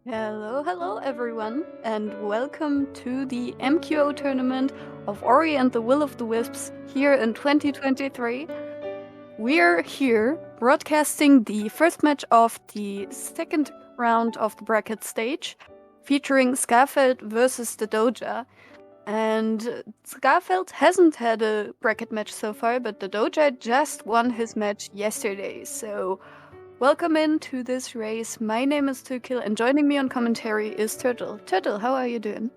Hello everyone, and welcome to the MQO Tournament of Ori and the Will of the Wisps here in 2023. We're here broadcasting the first match of the second round of the bracket stage, featuring Skarfelt versus Dadoja. And Skarfelt hasn't had a bracket match so far, but Dadoja just won his match yesterday, so welcome into this race. My name is Tukil, and joining me on commentary is Turtle. Turtle, how are you doing?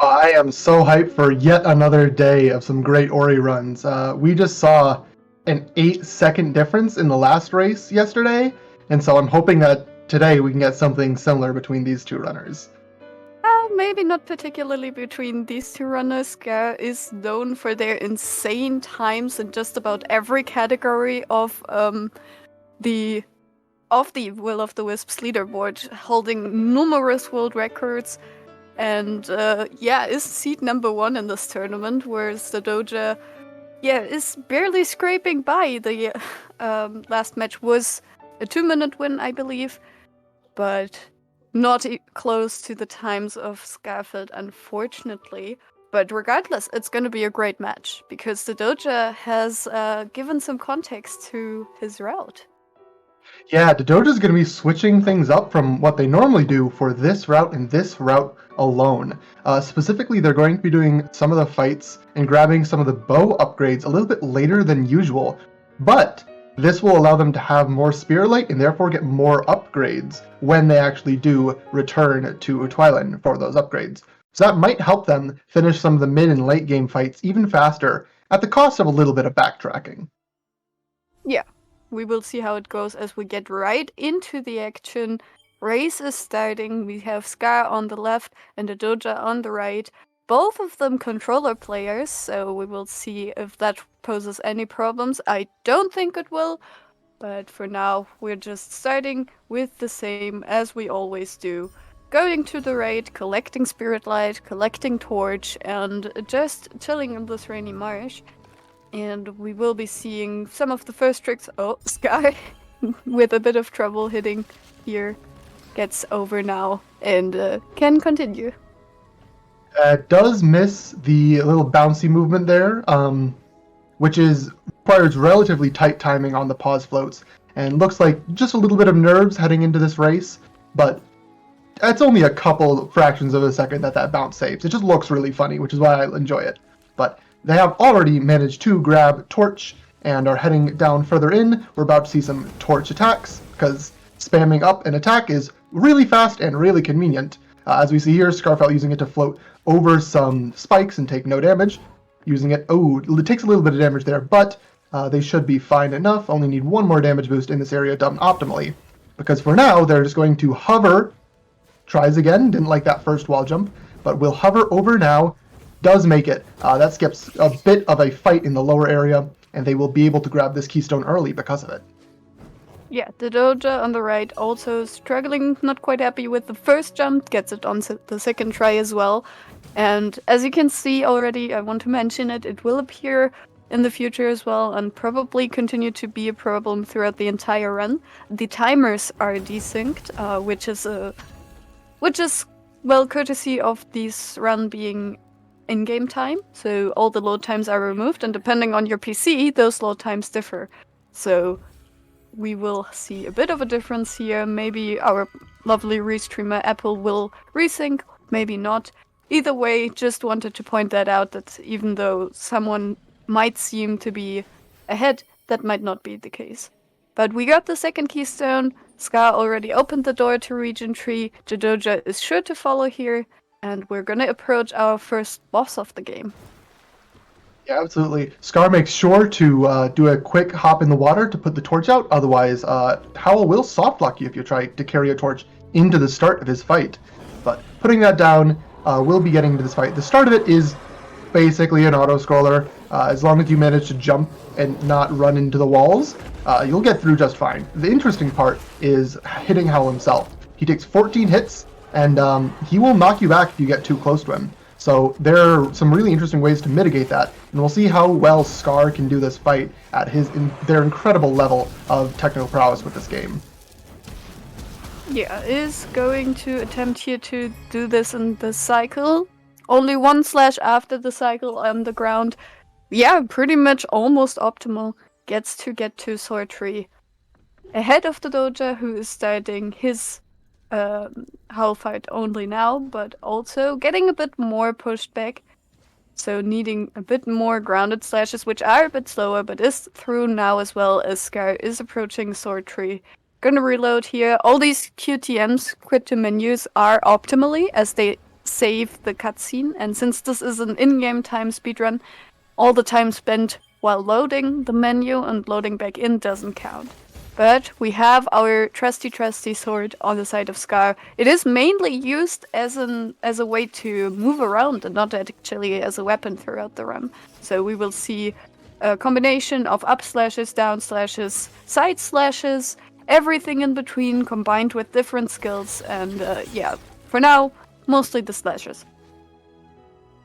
I am so hyped for yet another day of some great Ori runs. We just saw an 8-second difference in the last race yesterday, and so I'm hoping that today we can get something similar between these two runners. Maybe not particularly between these two runners. Ska is known for their insane times in just about every category of the Will of the Wisps leaderboard, holding numerous world records. And is seed number 1 in this tournament, whereas Dadoja, is barely scraping by. The last match was a 2-minute win, I believe, but not close to the times of Skarfelt, unfortunately. But regardless, it's going to be a great match, because Dadoja has given some context to his route. Yeah, Dadoja's going to be switching things up from what they normally do for this route and this route alone. Specifically, they're going to be doing some of the fights and grabbing some of the bow upgrades a little bit later than usual, but this will allow them to have more Spearlight and therefore get more upgrades when they actually do return to Twilight for those upgrades. So that might help them finish some of the mid and late game fights even faster at the cost of a little bit of backtracking. Yeah, we will see how it goes as we get right into the action. Race is starting. We have Scar on the left and Dadoja on the right. Both of them controller players, so we will see if that poses any problems. I don't think it will, but for now we're just starting with the same as we always do. Going to the raid, collecting Spirit Light, collecting Torch, and just chilling in this rainy marsh. And we will be seeing some of the first tricks. Oh, Sky, with a bit of trouble hitting here, gets over now and can continue. Does miss the little bouncy movement there, which requires relatively tight timing on the pause floats, and looks like just a little bit of nerves heading into this race, but it's only a couple fractions of a second that bounce saves. It just looks really funny, which is why I enjoy it. But they have already managed to grab Torch and are heading down further in. We're about to see some Torch attacks, because spamming up an attack is really fast and really convenient. As we see here, Skarfelt using it to float over some spikes and take no damage. Using it, it takes a little bit of damage there, but they should be fine enough. Only need one more damage boost in this area done optimally. Because for now, they're just going to hover. Tries again, didn't like that first wall jump, but will hover over now. Does make it. That skips a bit of a fight in the lower area, and they will be able to grab this keystone early because of it. Yeah, Dadoja on the right also struggling, not quite happy with the first jump, gets it on the second try as well. And as you can see already, I want to mention it will appear in the future as well, and probably continue to be a problem throughout the entire run. The timers are desynced, which is well courtesy of this run being in-game time. So all the load times are removed, and depending on your PC, those load times differ. So we will see a bit of a difference here. Maybe our lovely restreamer Apple will resync, maybe not. Either way, just wanted to point that out, that even though someone might seem to be ahead, that might not be the case. But we got the second keystone. Scar already opened the door to Region Tree. Dadoja is sure to follow here, and we're gonna approach our first boss of the game. Yeah, absolutely. Scar makes sure to do a quick hop in the water to put the torch out. Otherwise, Howl will soft lock you if you try to carry a torch into the start of his fight. But putting that down, we'll be getting into this fight. The start of it is basically an auto-scroller. As long as you manage to jump and not run into the walls, you'll get through just fine. The interesting part is hitting Howl himself. He takes 14 hits, and he will knock you back if you get too close to him. So there are some really interesting ways to mitigate that, and we'll see how well Scar can do this fight at their incredible level of technical prowess with this game. Yeah, is going to attempt here to do this in the cycle. Only one slash after the cycle on the ground. Yeah, pretty much almost optimal. Gets to get to Sword Tree. Ahead of the Dadoja, who is starting his howl fight only now, but also getting a bit more pushed back. So needing a bit more grounded slashes, which are a bit slower, but is through now as well as Scar is approaching Sword Tree. Gonna reload here. All these QTMs, quit to menus, are optimally as they save the cutscene, and since this is an in-game time speedrun, all the time spent while loading the menu and loading back in doesn't count. But we have our trusty sword on the side of Scar. It is mainly used as a way to move around and not actually as a weapon throughout the run. So we will see a combination of up slashes, down slashes, side slashes, everything in between combined with different skills. And yeah, for now, mostly the slashes.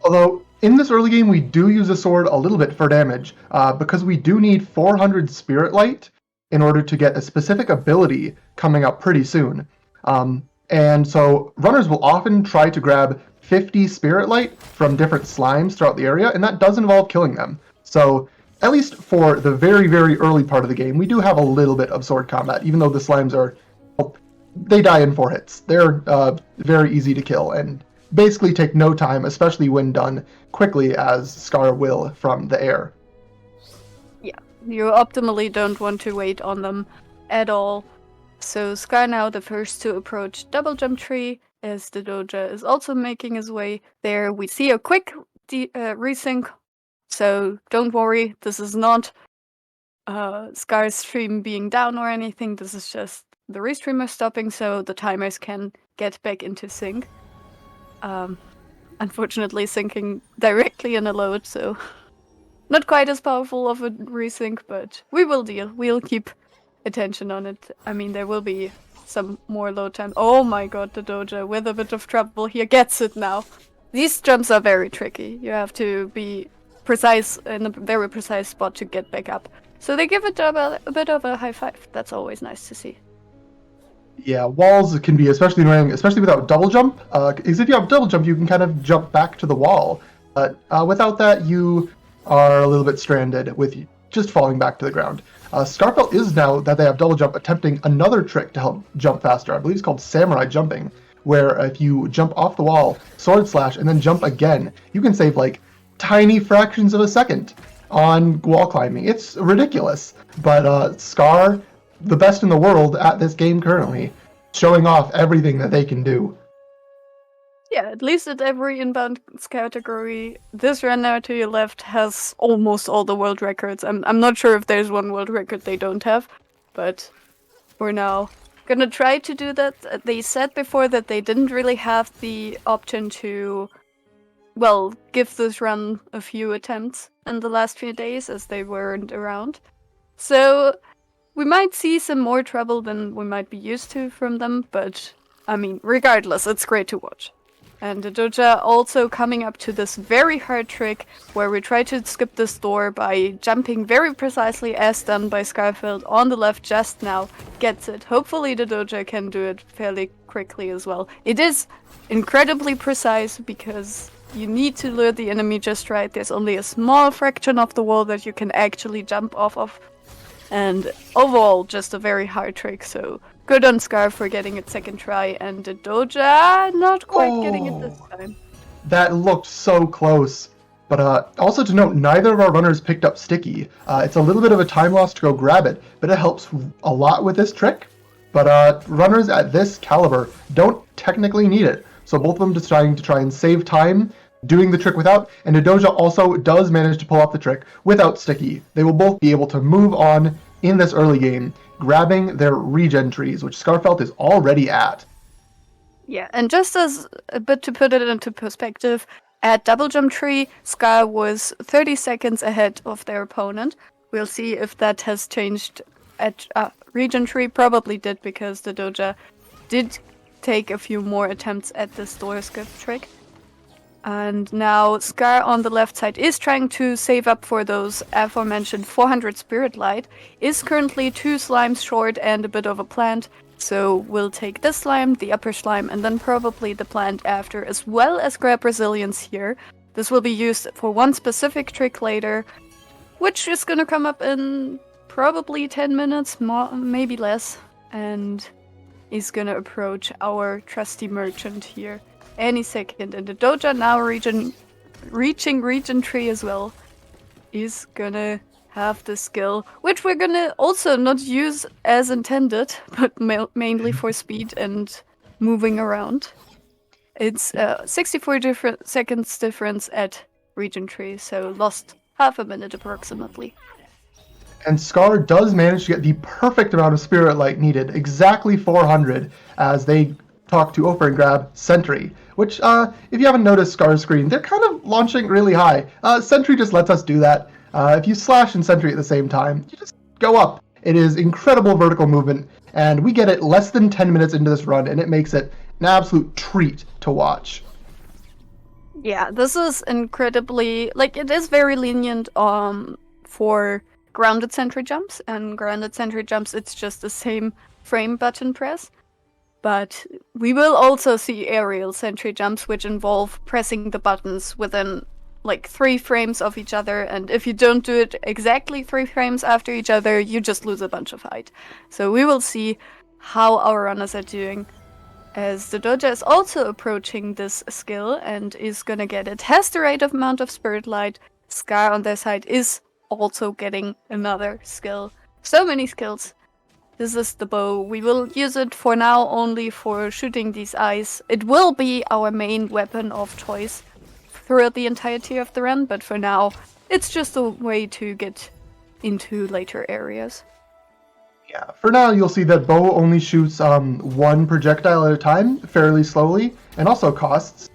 Although, in this early game, we do use a sword a little bit for damage, because we do need 400 Spirit Light in order to get a specific ability coming up pretty soon. And so, runners will often try to grab 50 Spirit Light from different slimes throughout the area, and that does involve killing them. So, at least for the very, very early part of the game, we do have a little bit of sword combat, even though the slimes are, well, they die in 4 hits. They're very easy to kill, and basically take no time, especially when done quickly as Scar will from the air. Yeah, you optimally don't want to wait on them at all. So Scar now the first to approach double jump tree, as the Dadoja is also making his way there. We see a quick resync, so don't worry, this is not Scar's stream being down or anything, this is just the restreamer stopping so the timers can get back into sync. Unfortunately syncing directly in a load, so not quite as powerful of a resync, but we will deal. We'll keep attention on it. I mean, there will be some more load time. Oh my god, the Dadoja with a bit of trouble here gets it now. These jumps are very tricky. You have to be precise in a very precise spot to get back up. So they give it a bit of a high five. That's always nice to see. Yeah, walls can be especially annoying, especially without double jump. Because if you have double jump, you can kind of jump back to the wall. But without that, you are a little bit stranded with just falling back to the ground. Skarfelt is, now that they have double jump, attempting another trick to help jump faster. I believe it's called samurai jumping, where if you jump off the wall, sword slash, and then jump again, you can save like tiny fractions of a second on wall climbing. It's ridiculous. But Scar, the best in the world at this game currently, showing off everything that they can do. Yeah, at least at every inbound category, this runner to your left has almost all the world records. I'm not sure if there's one world record they don't have, but for now, gonna try to do that. They said before that they didn't really have the option to, well, give this run a few attempts in the last few days as they weren't around. So we might see some more trouble than we might be used to from them, but I mean, regardless, it's great to watch. And Dadoja also coming up to this very hard trick where we try to skip this door by jumping very precisely as done by Skarfelt on the left just now. Gets it. Hopefully Dadoja can do it fairly quickly as well. It is incredibly precise because you need to lure the enemy just right. There's only a small fraction of the wall that you can actually jump off of. And overall, just a very hard trick, so good on Scar for getting it second try, and Dadoja not quite getting it this time. That looked so close. But also to note, neither of our runners picked up Sticky. It's a little bit of a time loss to go grab it, but it helps a lot with this trick. But runners at this caliber don't technically need it, so both of them deciding to try and save time doing the trick without, and Dadoja also does manage to pull off the trick without Sticky. They will both be able to move on in this early game, grabbing their regen trees, which Skarfelt is already at. Yeah, and just as a bit to put it into perspective, at Double Jump Tree, Scar was 30 seconds ahead of their opponent. We'll see if that has changed at Regen Tree. Probably did, because the Dadoja did take a few more attempts at this door skip trick. And now Scar on the left side is trying to save up for those aforementioned 400 Spirit Light, is currently 2 slimes short and a bit of a plant, So we'll take this slime, the upper slime, and then probably the plant after, as well as grab resilience here. This will be used for one specific trick later, which is gonna come up in probably 10 minutes, more, maybe less. And he's gonna approach our trusty merchant here any second. And the Dadoja, now reaching region 3 as well, is gonna have the skill, which we're gonna also not use as intended, but mainly for speed and moving around. It's 64 seconds difference at region 3, so lost half a minute approximately. And Scar does manage to get the perfect amount of Spirit Light needed, exactly 400, as they talk to Ofer and grab Sentry, which, if you haven't noticed Scar's screen, they're kind of launching really high. Sentry just lets us do that. If you slash and Sentry at the same time, you just go up. It is incredible vertical movement, and we get it less than 10 minutes into this run, and it makes it an absolute treat to watch. Yeah, this is incredibly, like, it is very lenient for grounded sentry jumps, and grounded sentry jumps, it's just the same frame button press. But we will also see aerial sentry jumps, which involve pressing the buttons within like 3 frames of each other, and if you don't do it exactly 3 frames after each other, you just lose a bunch of height. So we will see how our runners are doing, as the Dadoja is also approaching this skill and is gonna get it. Has the right amount of Spirit Light. Scar on their side is also getting another skill. So many skills. This is the bow. We will use it for now only for shooting these eyes. It will be our main weapon of choice throughout the entirety of the run, but for now, it's just a way to get into later areas. Yeah, for now you'll see that bow only shoots one projectile at a time, fairly slowly, and also costs,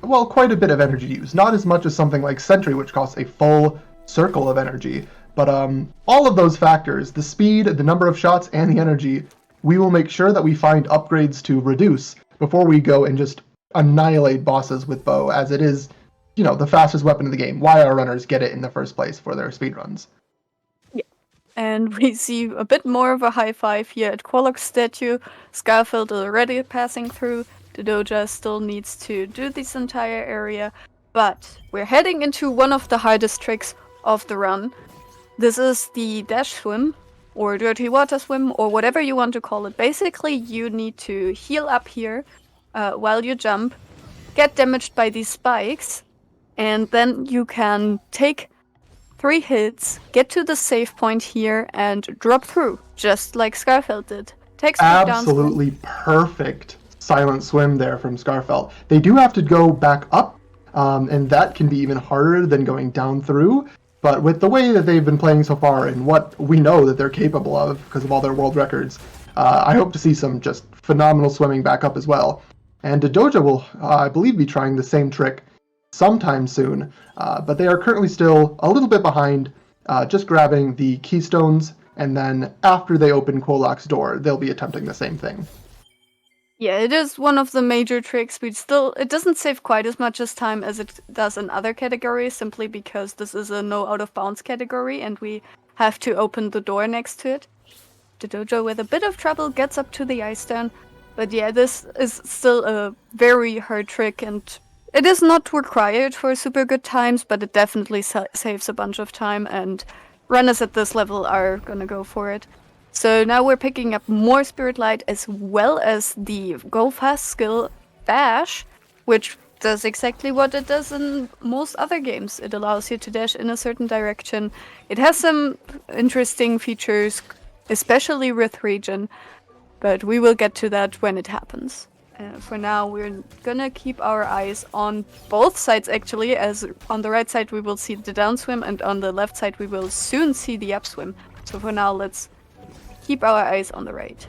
well, quite a bit of energy to use. Not as much as something like Sentry, which costs a full circle of energy. But all of those factors, the speed, the number of shots, and the energy, we will make sure that we find upgrades to reduce before we go and just annihilate bosses with bow, as it is, you know, the fastest weapon in the game. Why our runners get it in the first place for their speedruns. Yeah. And we see a bit more of a high five here at Quallock's statue. Skarfelt is already passing through. Dadoja still needs to do this entire area. But we're heading into one of the hardest tricks of the run. This is the dash swim, or dirty water swim, or whatever you want to call it. Basically, you need to heal up here while you jump, get damaged by these spikes, and then you can take 3 hits, get to the save point here, and drop through, just like Skarfelt did. Takes absolutely perfect silent swim there from Skarfelt. They do have to go back up, and that can be even harder than going down through. But with the way that they've been playing so far and what we know that they're capable of because of all their world records, I hope to see some just phenomenal swimming back up as well. And Dadoja will, I believe, be trying the same trick sometime soon, but they are currently still a little bit behind, just grabbing the keystones, and then after they open Quolok's door, they'll be attempting the same thing. Yeah, it is one of the major tricks. It doesn't save quite as much as time as it does in other categories, simply because this is a no out of bounds category and we have to open the door next to it. Dadoja, with a bit of trouble, gets up to the ice stone. But yeah, this is still a very hard trick, and it is not required for super good times, but it definitely saves a bunch of time, and runners at this level are gonna go for it. So now we're picking up more Spirit Light as well as the Go Fast skill Dash, which does exactly what it does in most other games. It allows you to dash in a certain direction. It has some interesting features, especially with region, but we will get to that when it happens. For now, we're gonna keep our eyes on both sides actually, as on the right side we will see the downswim and on the left side we will soon see the upswim. So for now, let's keep our eyes on the right.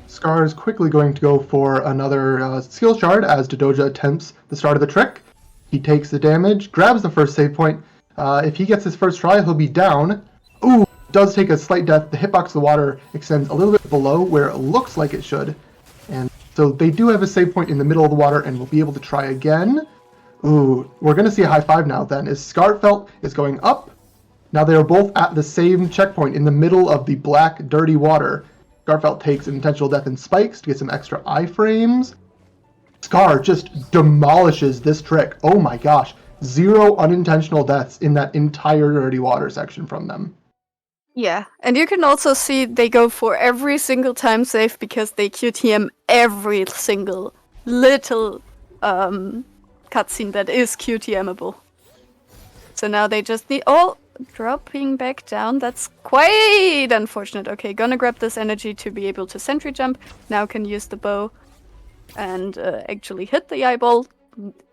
Scar is quickly going to go for another skill shard as Dadoja attempts the start of the trick. He takes the damage, grabs the first save point. If he gets his first try, he'll be down. Ooh, does take a slight death. The hitbox of the water extends a little bit below where it looks like it should. And so they do have a save point in the middle of the water and will be able to try again. Ooh, we're going to see a high five now then, as Skarfelt is going up. Now they are both at the same checkpoint in the middle of the black, dirty water. Skarfelt takes an intentional death and spikes to get some extra iframes. Scar just demolishes this trick. Oh my gosh. 0 unintentional deaths in that entire dirty water section from them. Yeah, and you can also see they go for every single time save because they QTM every single little cutscene that is QTMable. So now they just need... Oh, dropping back down. That's quite unfortunate. Okay, gonna grab this energy to be able to sentry jump. Now can use the bow and actually hit the eyeball.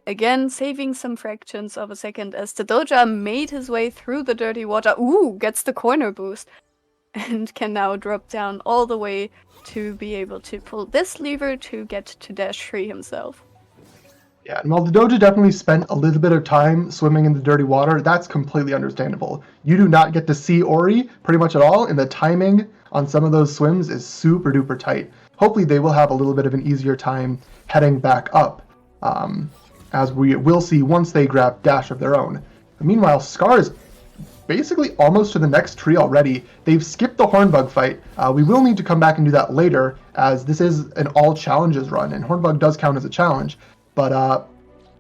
Again, saving some fractions of a second as Dadoja made his way through the dirty water. Ooh, gets the corner boost. And can now drop down all the way to be able to pull this lever to get to dash free himself. Yeah, and while Dadoja definitely spent a little bit of time swimming in the dirty water, that's completely understandable. You do not get to see Ori pretty much at all, and the timing on some of those swims is super duper tight. Hopefully they will have a little bit of an easier time heading back up, as we will see once they grab dash of their own. But meanwhile, Scar is basically almost to the next tree already. They've skipped the Hornbug fight. We will need to come back and do that later, as this is an all challenges run, and Hornbug does count as a challenge. But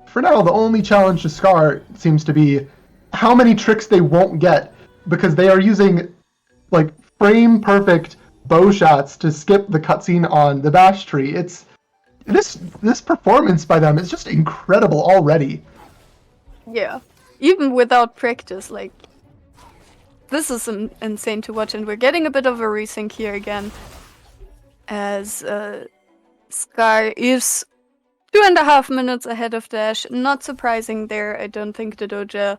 for now, the only challenge to Scar seems to be how many tricks they won't get, because they are using like frame perfect bow shots to skip the cutscene on the bash tree. It's this performance by them is just incredible already. Yeah, even without practice, like this is insane to watch, and we're getting a bit of a resync here again, as Scar is 2.5 minutes ahead of Dash. Not surprising there. I don't think Dadoja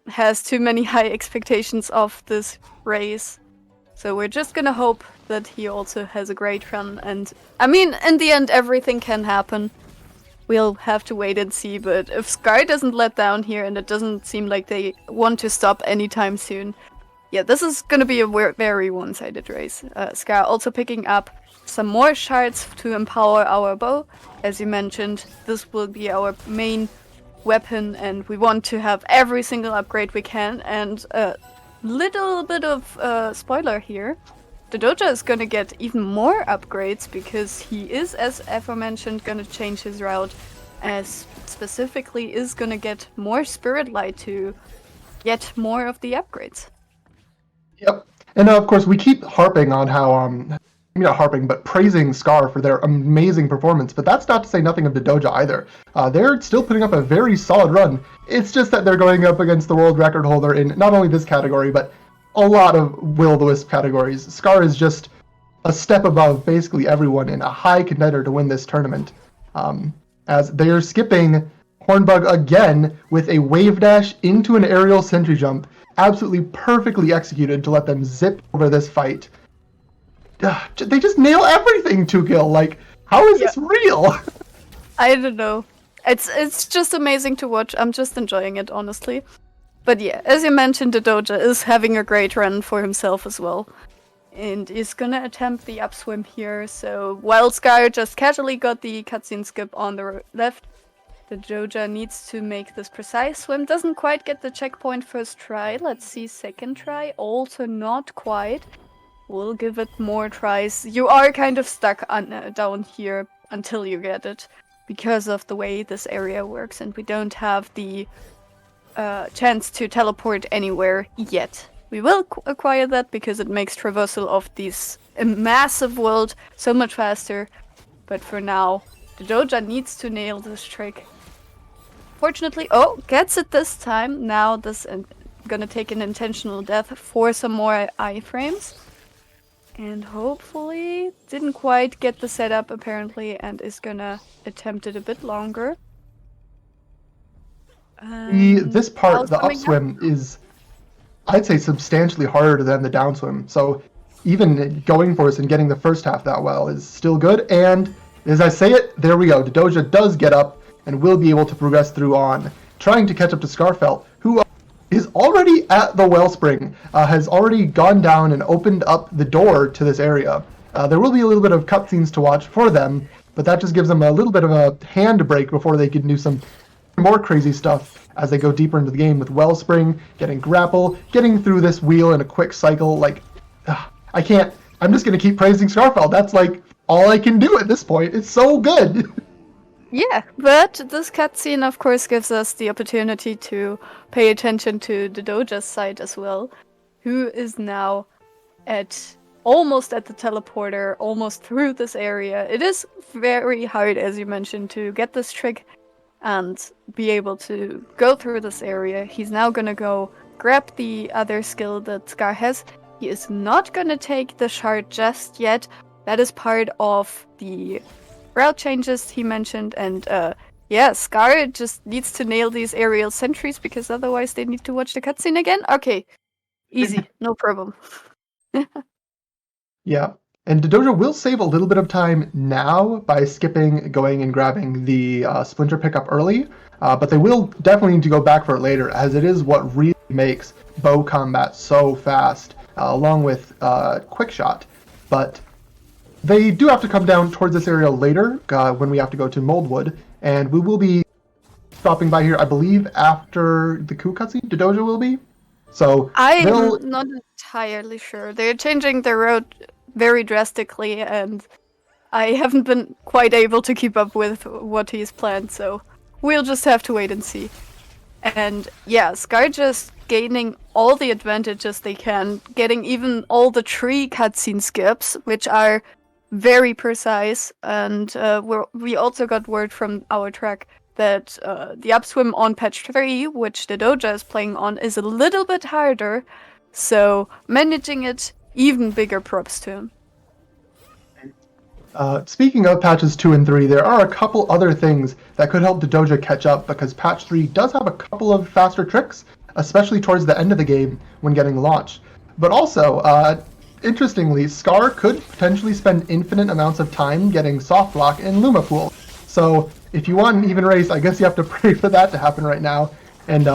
has too many high expectations of this race. So we're just gonna hope that he also has a great run. And I mean, in the end, everything can happen. We'll have to wait and see. But if Scar doesn't let down here, and it doesn't seem like they want to stop anytime soon, yeah, this is gonna be a very one-sided race. Scar also picking up some more shards to empower our bow. As you mentioned, this will be our main weapon, and we want to have every single upgrade we can. And little bit of spoiler here, Dadoja is gonna get even more upgrades because he is, as aforementioned, gonna change his route, as specifically is gonna get more Spirit Light to get more of the upgrades. Yep, and of course we keep harping on how maybe not harping, but praising Scar for their amazing performance. But that's not to say nothing of Dadoja either. They're still putting up a very solid run. It's just that they're going up against the world record holder in not only this category, but a lot of will-o-the-wisp categories. Scar is just a step above basically everyone and a high contender to win this tournament. As they are skipping Hornbug again with a wave dash into an aerial sentry jump, absolutely perfectly executed to let them zip over this fight. They just nail everything, 2Kill. Like, how is this real? I don't know. It's just amazing to watch. I'm just enjoying it, honestly. But yeah, as you mentioned, Dadoja is having a great run for himself as well. And is gonna attempt the upswim here. So while Scar just casually got the cutscene skip on the left, Dadoja needs to make this precise swim. Doesn't quite get the checkpoint first try. Let's see, second try. Also not quite. We'll give it more tries. You are kind of stuck down here until you get it, because of the way this area works, and we don't have the chance to teleport anywhere yet. We will acquire that because it makes traversal of this massive world so much faster, but for now, Dadoja needs to nail this trick. Fortunately, gets it this time. Now this gonna take an intentional death for some more iframes. And hopefully didn't quite get the setup apparently, and is gonna attempt it a bit longer. This part, the upswim, is, I'd say, substantially harder than the downswim. So even going for us and getting the first half that well is still good. And as I say it, there we go. Dadoja does get up and will be able to progress through on, trying to catch up to Skarfelt, who is already at the wellspring, has already gone down and opened up the door to this area. There will be a little bit of cutscenes to watch for them, but that just gives them a little bit of a hand break before they can do some more crazy stuff as they go deeper into the game with wellspring, getting grapple, getting through this wheel in a quick cycle. Like, I can't I'm just going to keep praising Skarfelt. That's like all I can do at this point. It's so good. Yeah, but this cutscene, of course, gives us the opportunity to pay attention to the Dadoja's side as well, who is now almost at the teleporter, almost through this area. It is very hard, as you mentioned, to get this trick and be able to go through this area. He's now gonna go grab the other skill that Scar has. He is not gonna take the shard just yet. That is part of the route changes he mentioned, and yeah, Scar just needs to nail these aerial sentries because otherwise they need to watch the cutscene again. Okay, easy, no problem. Yeah, and Dadoja will save a little bit of time now by skipping, going and grabbing the Splinter pickup early, but they will definitely need to go back for it later, as it is what really makes bow combat so fast, along with quick shot. But they do have to come down towards this area later when we have to go to Moldwood, and we will be stopping by here, I believe, after the coup cutscene. Dadoja will be. So I'm not entirely sure. They're changing the road very drastically, and I haven't been quite able to keep up with what he's planned, so we'll just have to wait and see. And yeah, Scar just gaining all the advantages they can, getting even all the tree cutscene skips, which are very precise, and we also got word from our track that the upswim on patch 3, which the Dadoja is playing on, is a little bit harder, so managing it, even bigger props to him. Speaking of patches 2 and 3, there are a couple other things that could help Dadoja catch up, because patch 3 does have a couple of faster tricks, especially towards the end of the game when getting launched. But also, interestingly, Scar could potentially spend infinite amounts of time getting soft block in Luma Pool. So if you want an even race, I guess you have to pray for that to happen right now. And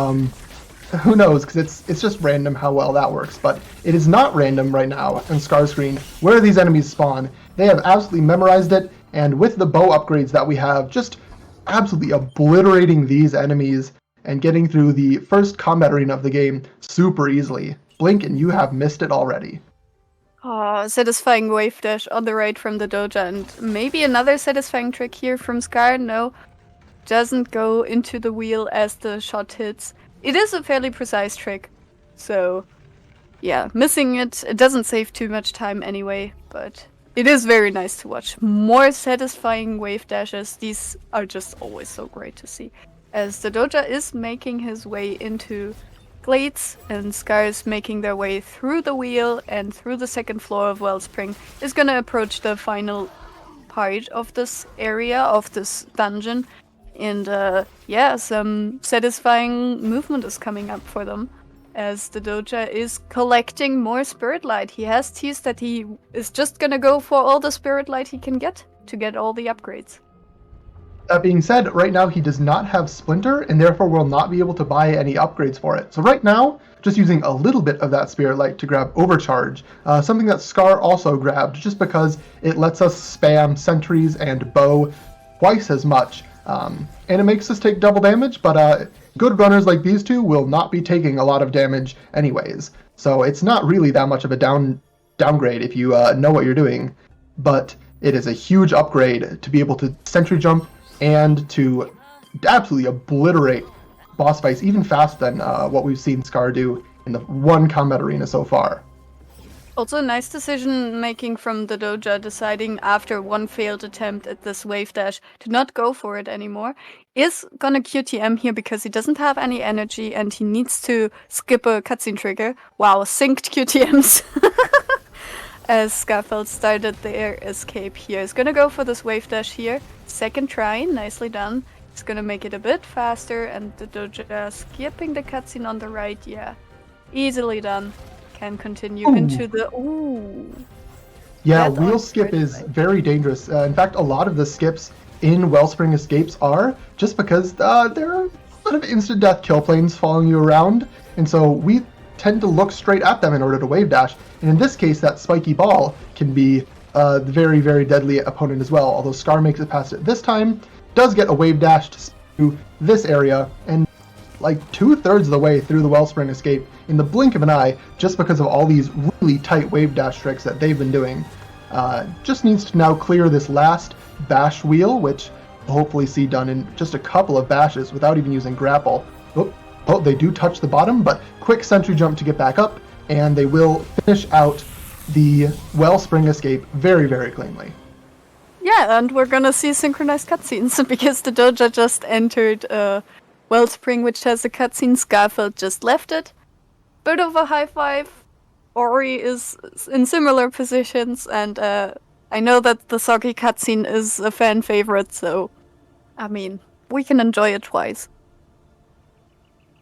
who knows, because it's just random how well that works. But it is not random right now on Scar's screen where these enemies spawn. They have absolutely memorized it, and with the bow upgrades that we have, just absolutely obliterating these enemies and getting through the first combat arena of the game super easily. Blink and you have missed it already. Oh, satisfying wave dash on the right from the Dadoja, and maybe another satisfying trick here from Scar. No, doesn't go into the wheel as the shot hits. It is a fairly precise trick, so yeah, missing it doesn't save too much time anyway, but it is very nice to watch. More satisfying wave dashes, these are just always so great to see. As the Dadoja is making his way into Glades, and Scar is making their way through the wheel and through the second floor of Wellspring, is gonna approach the final part of this area, of this dungeon. And yeah, some satisfying movement is coming up for them, as the Dadoja is collecting more Spirit Light. He has teased that he is just gonna go for all the Spirit Light he can get to get all the upgrades. That being said, right now he does not have Splinter, and therefore will not be able to buy any upgrades for it. So right now, just using a little bit of that Spirit Light to grab Overcharge, something that Scar also grabbed, just because it lets us spam sentries and bow twice as much. And it makes us take double damage, but good runners like these two will not be taking a lot of damage anyways. So it's not really that much of a downgrade if you know what you're doing. But it is a huge upgrade to be able to sentry jump and to absolutely obliterate boss fights even faster than what we've seen Scar do in the one combat arena so far. Also, nice decision making from the Dadoja, deciding after one failed attempt at this wave dash to not go for it anymore. Is gonna QTM here because he doesn't have any energy and he needs to skip a cutscene trigger. Wow, synced QTMs. As Skarfelt started their escape here. He's gonna go for this wave dash here. Second try, nicely done. He's gonna make it a bit faster, and the Dadoja skipping the cutscene on the right. Yeah, easily done. Can continue into the Yeah, wheel skip is very dangerous. In fact, a lot of the skips in Wellspring Escapes are just because there are a lot of instant death kill planes following you around, and so we tend to look straight at them in order to wave dash. And in this case, that spiky ball can be the very, very deadly opponent as well. Although Scar makes it past it this time, does get a wave dash to this area, and like 2/3 of the way through the Wellspring escape in the blink of an eye, just because of all these really tight wave dash tricks that they've been doing. Just needs to now clear this last bash wheel, which we'll hopefully see done in just a couple of bashes without even using grapple. Oh, they do touch the bottom, but quick sentry jump to get back up, and they will finish out the Wellspring escape very, very cleanly. Yeah, and we're gonna see synchronized cutscenes because the Dadoja just entered Wellspring, which has a cutscene. Skarfelt just left it. Bit of a high five. Ori is in similar positions, and I know that the Soggy cutscene is a fan favorite, so I mean, we can enjoy it twice.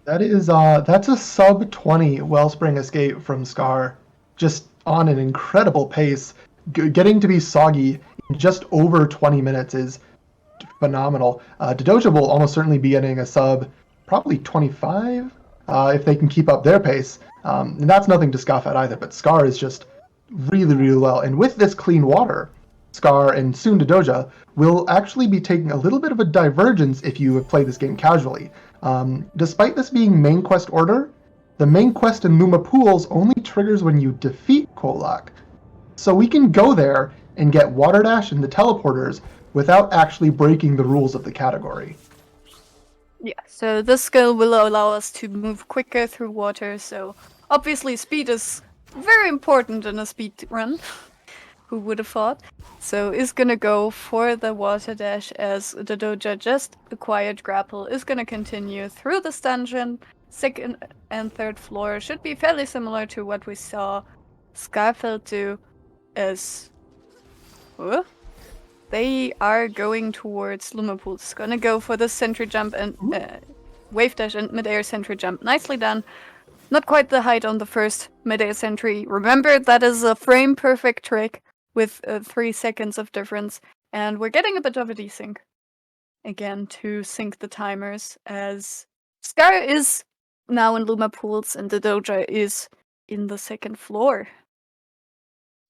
That's a sub 20 Wellspring escape from Scar, just on an incredible pace. Getting to be soggy in just over 20 minutes is phenomenal. Dadoja will almost certainly be getting a sub, probably 25, if they can keep up their pace. And that's nothing to scoff at either, but Scar is just really, really well. And with this clean water, Scar and soon Dadoja will actually be taking a little bit of a divergence if you have played this game casually. Despite this being main quest order, the main quest in Luma Pools only triggers when you defeat Kolak. So we can go there and get Water Dash and the teleporters without actually breaking the rules of the category. Yeah, so this skill will allow us to move quicker through water, so obviously speed is very important in a speed run. Who would have thought? So is gonna go for the water dash as Dadoja just acquired grapple, is gonna continue through this dungeon. Second and third floor should be fairly similar to what we saw Skarfelt do as... They are going towards Luma Pools. Gonna go for the sentry jump and wave dash and mid-air sentry jump. Nicely done. Not quite the height on the first mid-air sentry. Remember, that is a frame perfect trick with 3 seconds of difference. And we're getting a bit of a desync. Again, to sync the timers, as Scar is now in Luma Pools and Dadoja is in the second floor.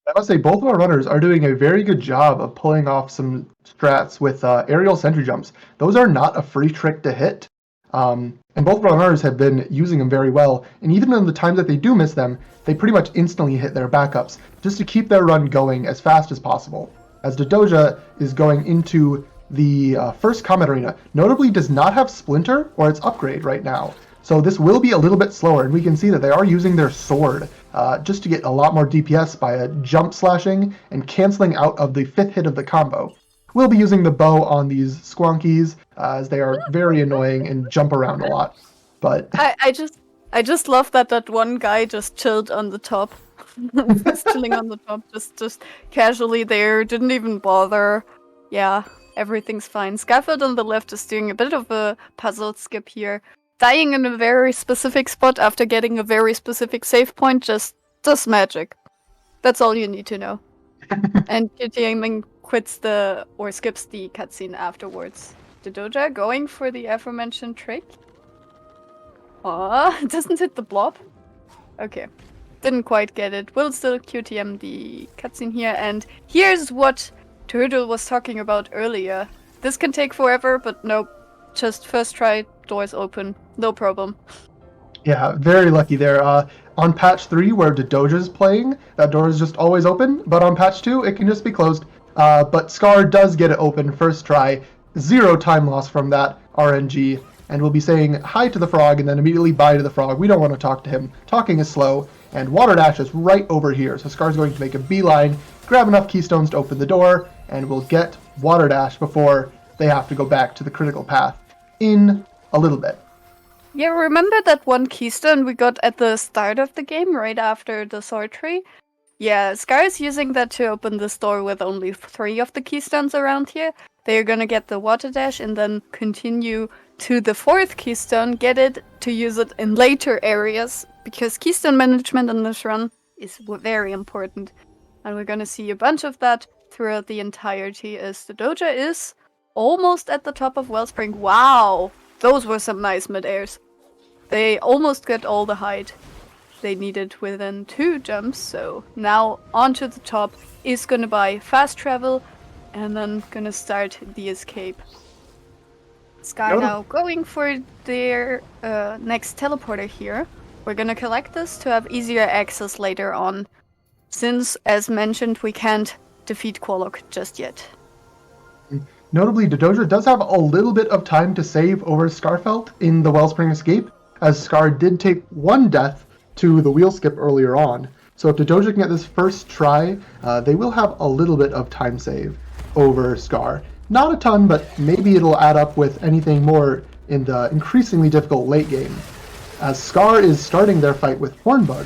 I must say, both of our runners are doing a very good job of pulling off some strats with aerial sentry jumps. Those are not a free trick to hit. And both of our runners have been using them very well. And even in the times that they do miss them, they pretty much instantly hit their backups, just to keep their run going as fast as possible. As Dadoja is going into the first combat arena, notably does not have Splinter or its upgrade right now. So this will be a little bit slower, and we can see that they are using their sword just to get a lot more DPS by jump slashing and canceling out of the 5th hit of the combo. We'll be using the bow on these squonkies as they are very annoying and jump around a lot. But I just love that one guy just chilled on the top. Just chilling on the top, just casually there, didn't even bother. Yeah, everything's fine. Skarfelt on the left is doing a bit of a puzzle skip here. Dying in a very specific spot after getting a very specific save point just does magic. That's all you need to know. And QTMing quits or skips the cutscene afterwards. Dadoja going for the aforementioned trick. Aw, it doesn't hit the blob. Okay. Didn't quite get it. We'll still QTM the cutscene here, and here's what Turtle was talking about earlier. This can take forever, but nope. Just first try, doors open, no problem. yeah, very lucky there. On patch 3, where Dadoja's playing, that door is just always open, but on patch 2, it can just be closed. But Scar does get it open first try, 0 time loss from that RNG, and we'll be saying hi to the frog and then immediately bye to the frog. We don't want to talk to him. Talking is slow, and Water Dash is right over here, so Scar's going to make a beeline, grab enough keystones to open the door, and we'll get Water Dash before they have to go back to the critical path in a little bit. Yeah, remember that one keystone we got at the start of the game, right after the sword tree? Yeah, Scar is using that to open this door with only 3 of the keystones around here. They're gonna get the water dash and then continue to the 4th keystone, get it to use it in later areas, because keystone management in this run is very important. And we're gonna see a bunch of that throughout the entirety, as the Dadoja is almost at the top of Wellspring. Wow! Those were some nice mid-airs. They almost got all the height they needed within 2 jumps, so now onto the top is gonna buy fast travel and then gonna start the escape. Sky now going for their next teleporter here. We're gonna collect this to have easier access later on, since, as mentioned, we can't defeat Qualock just yet. Notably, Dadoja does have a little bit of time to save over Skarfelt in the Wellspring Escape, as Scar did take one death to the wheel skip earlier on. So if Dadoja can get this first try, they will have a little bit of time save over Scar. Not a ton, but maybe it'll add up with anything more in the increasingly difficult late game. As Scar is starting their fight with Hornbug.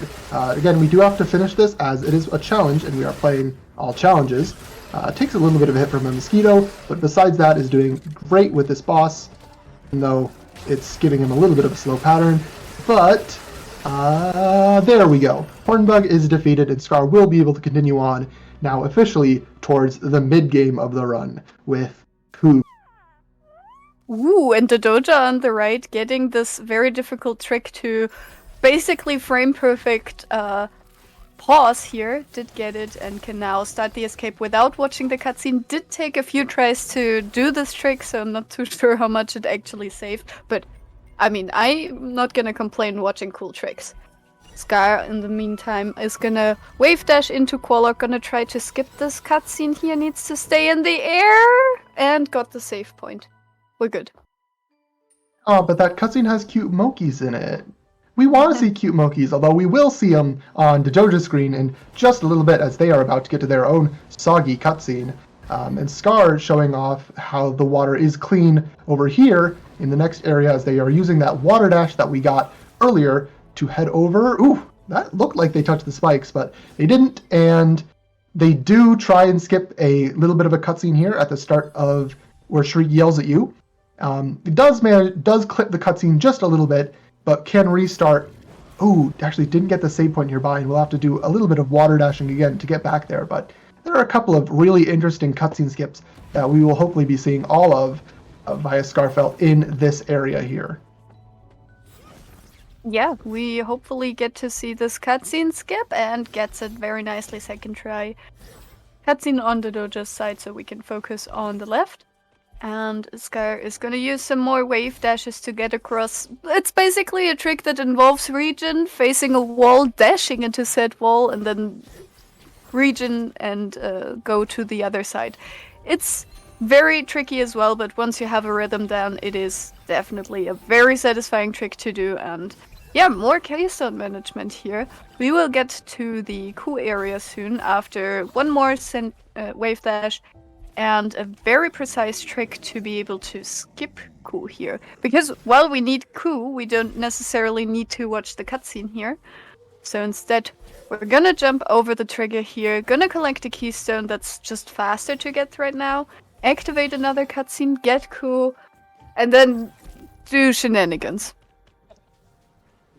Again, we do have to finish this as it is a challenge, and we are playing all challenges. Takes a little bit of a hit from a mosquito, but besides that is doing great with this boss, even though it's giving him a little bit of a slow pattern. But there we go. Hornbug is defeated, and Scar will be able to continue on now officially towards the mid-game of the run with Ku. Ooh, and Dadoja on the right getting this very difficult trick to basically frame perfect pause here. Did get it and can now start the escape without watching the cutscene. Did take a few tries to do this trick, so I'm not too sure how much it actually saved. But I mean, I'm not gonna complain watching cool tricks. Scar, in the meantime, is gonna wave dash into Qualock, gonna try to skip this cutscene here, needs to stay in the air, and got the save point. We're good. Oh, but that cutscene has cute Mokis in it. We want to see cute Mokis, although we will see them on Dadoja's screen in just a little bit as they are about to get to their own soggy cutscene. And Scar showing off how the water is clean over here in the next area as they are using that water dash that we got earlier to head over. Ooh, that looked like they touched the spikes, but they didn't. And they do try and skip a little bit of a cutscene here at the start of where Shriek yells at you. It does clip the cutscene just a little bit, but can restart. Ooh, actually didn't get the save point nearby, and we'll have to do a little bit of water dashing again to get back there. But there are a couple of really interesting cutscene skips that we will hopefully be seeing all of via Skarfelt in this area here. Yeah, we hopefully get to see this cutscene skip and gets it very nicely second try. Cutscene on the Dadoja's side so we can focus on the left. And Scar is gonna use some more wave dashes to get across. It's basically a trick that involves Regen facing a wall, dashing into said wall, and then Regen and go to the other side. It's very tricky as well, but once you have a rhythm down, it is definitely a very satisfying trick to do. And yeah, more keystone management here. We will get to the Ku area soon after one more wave dash and a very precise trick to be able to skip Ku here. Because while we need Ku, we don't necessarily need to watch the cutscene here. So instead, we're gonna jump over the trigger here, gonna collect a keystone that's just faster to get right now, activate another cutscene, get Ku, and then do shenanigans.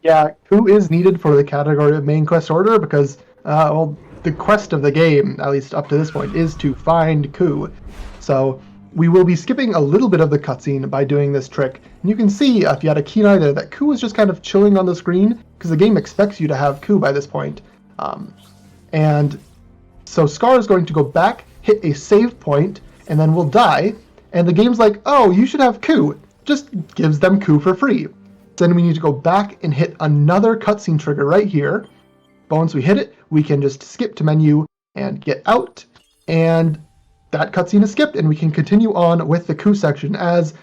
Yeah, Ku is needed for the category of main quest order because, well, the quest of the game, at least up to this point, is to find Ku. So we will be skipping a little bit of the cutscene by doing this trick. And you can see, if you had a keen eye there, that Ku is just kind of chilling on the screen because the game expects you to have Ku by this point. And so Scar is going to go back, hit a save point, and then will die. And the game's like, oh, you should have Ku. Just gives them Ku for free. Then we need to go back and hit another cutscene trigger right here. But once we hit it, we can just skip to menu and get out. And that cutscene is skipped, and we can continue on with the Ku section as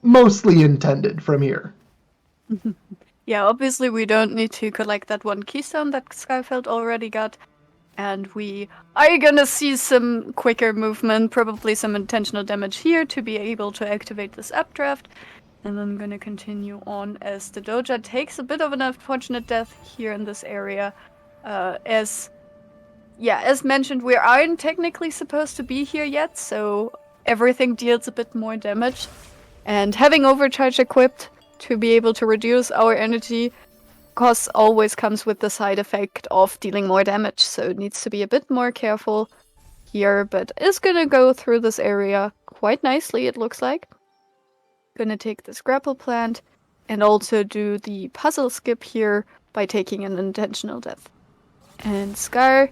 mostly intended from here. Yeah, obviously we don't need to collect that one keystone that Skarfelt already got. And we are gonna see some quicker movement, probably some intentional damage here to be able to activate this updraft. And I'm gonna continue on as the Dadoja takes a bit of an unfortunate death here in this area. As mentioned, we aren't technically supposed to be here yet, so everything deals a bit more damage. And having overcharge equipped to be able to reduce our energy costs always comes with the side effect of dealing more damage, so it needs to be a bit more careful here, but is gonna go through this area quite nicely, it looks like. Gonna take this grapple plant and also do the puzzle skip here by taking an intentional death. And Scar,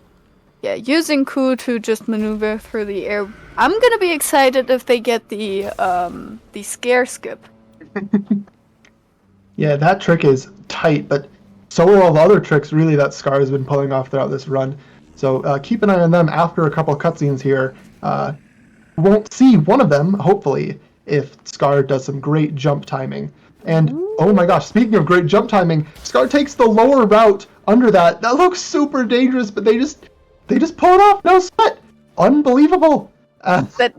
using Ku to just maneuver through the air. I'm gonna be excited if they get the scare skip Yeah, that trick is tight, but so are all the other tricks really that Scar has been pulling off throughout this run. So keep an eye on them after a couple cutscenes here. Won't see one of them, hopefully, if Scar does some great jump timing. And oh my gosh, speaking of great jump timing, Scar takes the lower route under that. That looks super dangerous, but they just pull it off, no sweat. Unbelievable. That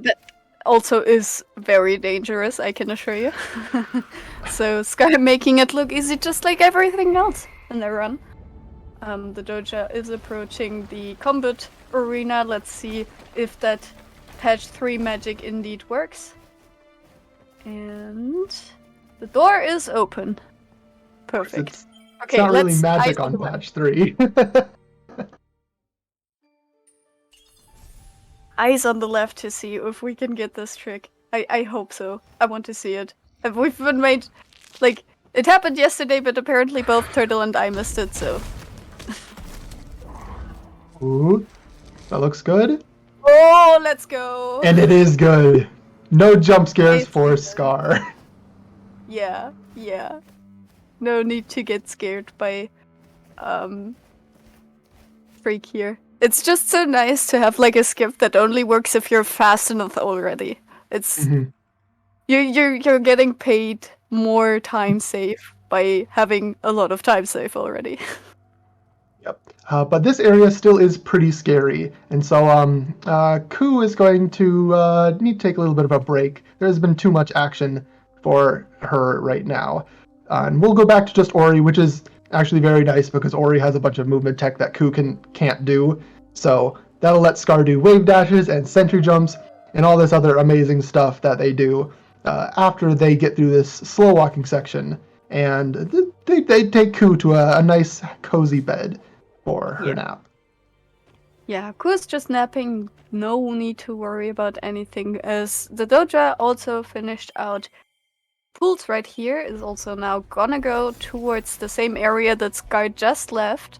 also is very dangerous, I can assure you. So Sky making it look easy just like everything else in the run. The Dadoja is approaching the combat arena. Let's see if that patch 3 magic indeed works. And the door is open. Perfect. It's not really magic on patch 3. Eyes on the left to see if we can get this trick. I hope so. I want to see it. We've been made... Like, it happened yesterday, but apparently both Turtle and I missed it, so... Ooh, that looks good. Oh, let's go! And it is good. No jump scares for Scar. Yeah. No need to get scared by... Freak here. It's just so nice to have like a skip that only works if you're fast enough already. It's you're getting paid more time save by having a lot of time save already. Yep. But this area still is pretty scary, and so Ku is going to need to take a little bit of a break. There's been too much action for her right now, and we'll go back to just Ori, which is actually very nice because Ori has a bunch of movement tech that Ku can't do. So that'll let Scar do wave dashes and sentry jumps and all this other amazing stuff that they do after they get through this slow walking section. And they take Ku to a nice cozy bed for her nap. Yeah, Ku's just napping. No need to worry about anything, as the Dadoja also finished out. Pools right here is also now gonna go towards the same area that Scar just left.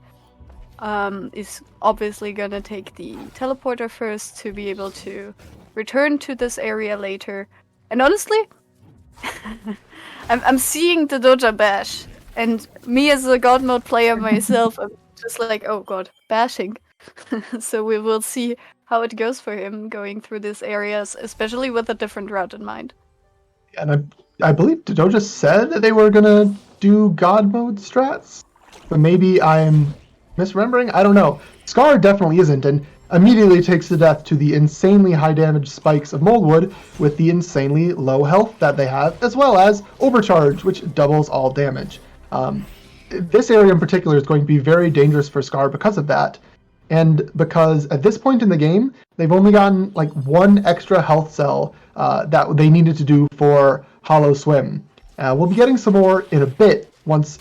Is obviously gonna take the teleporter first to be able to return to this area later. And honestly, I'm seeing the Dadoja bash, and me as a God mode player myself, I'm just like, oh god, bashing. So we will see how it goes for him going through these areas, especially with a different route in mind. And I believe Dadoja said that they were gonna do God mode strats, but maybe I'm misremembering? I don't know. Scar definitely isn't, and immediately takes to death to the insanely high damage spikes of Moldwood with the insanely low health that they have, as well as Overcharge, which doubles all damage. This area in particular is going to be very dangerous for Scar because of that, and because at this point in the game, they've only gotten like one extra health cell that they needed to do for Hollow Swim. We'll be getting some more in a bit once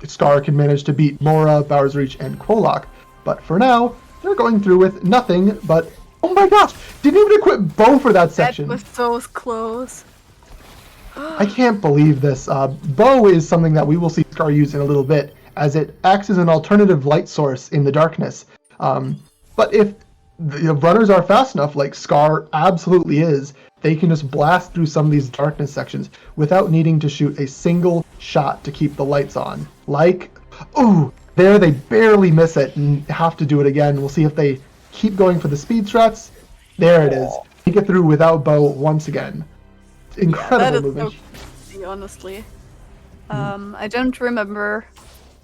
Scar can manage to beat Mora, Bowers Reach, and Quolock. But for now, they're going through with nothing but... Oh my gosh! Didn't even equip Bow for that section! That was so close. I can't believe this. Bow is something that we will see Scar use in a little bit, as it acts as an alternative light source in the darkness. But if the runners are fast enough, like Scar absolutely is, they can just blast through some of these darkness sections without needing to shoot a single shot to keep the lights on. Like, ooh, there they barely miss it and have to do it again. We'll see if they keep going for the speed strats. There it is. Make it through without Bow once again. Incredible movement. So crazy, honestly. I don't remember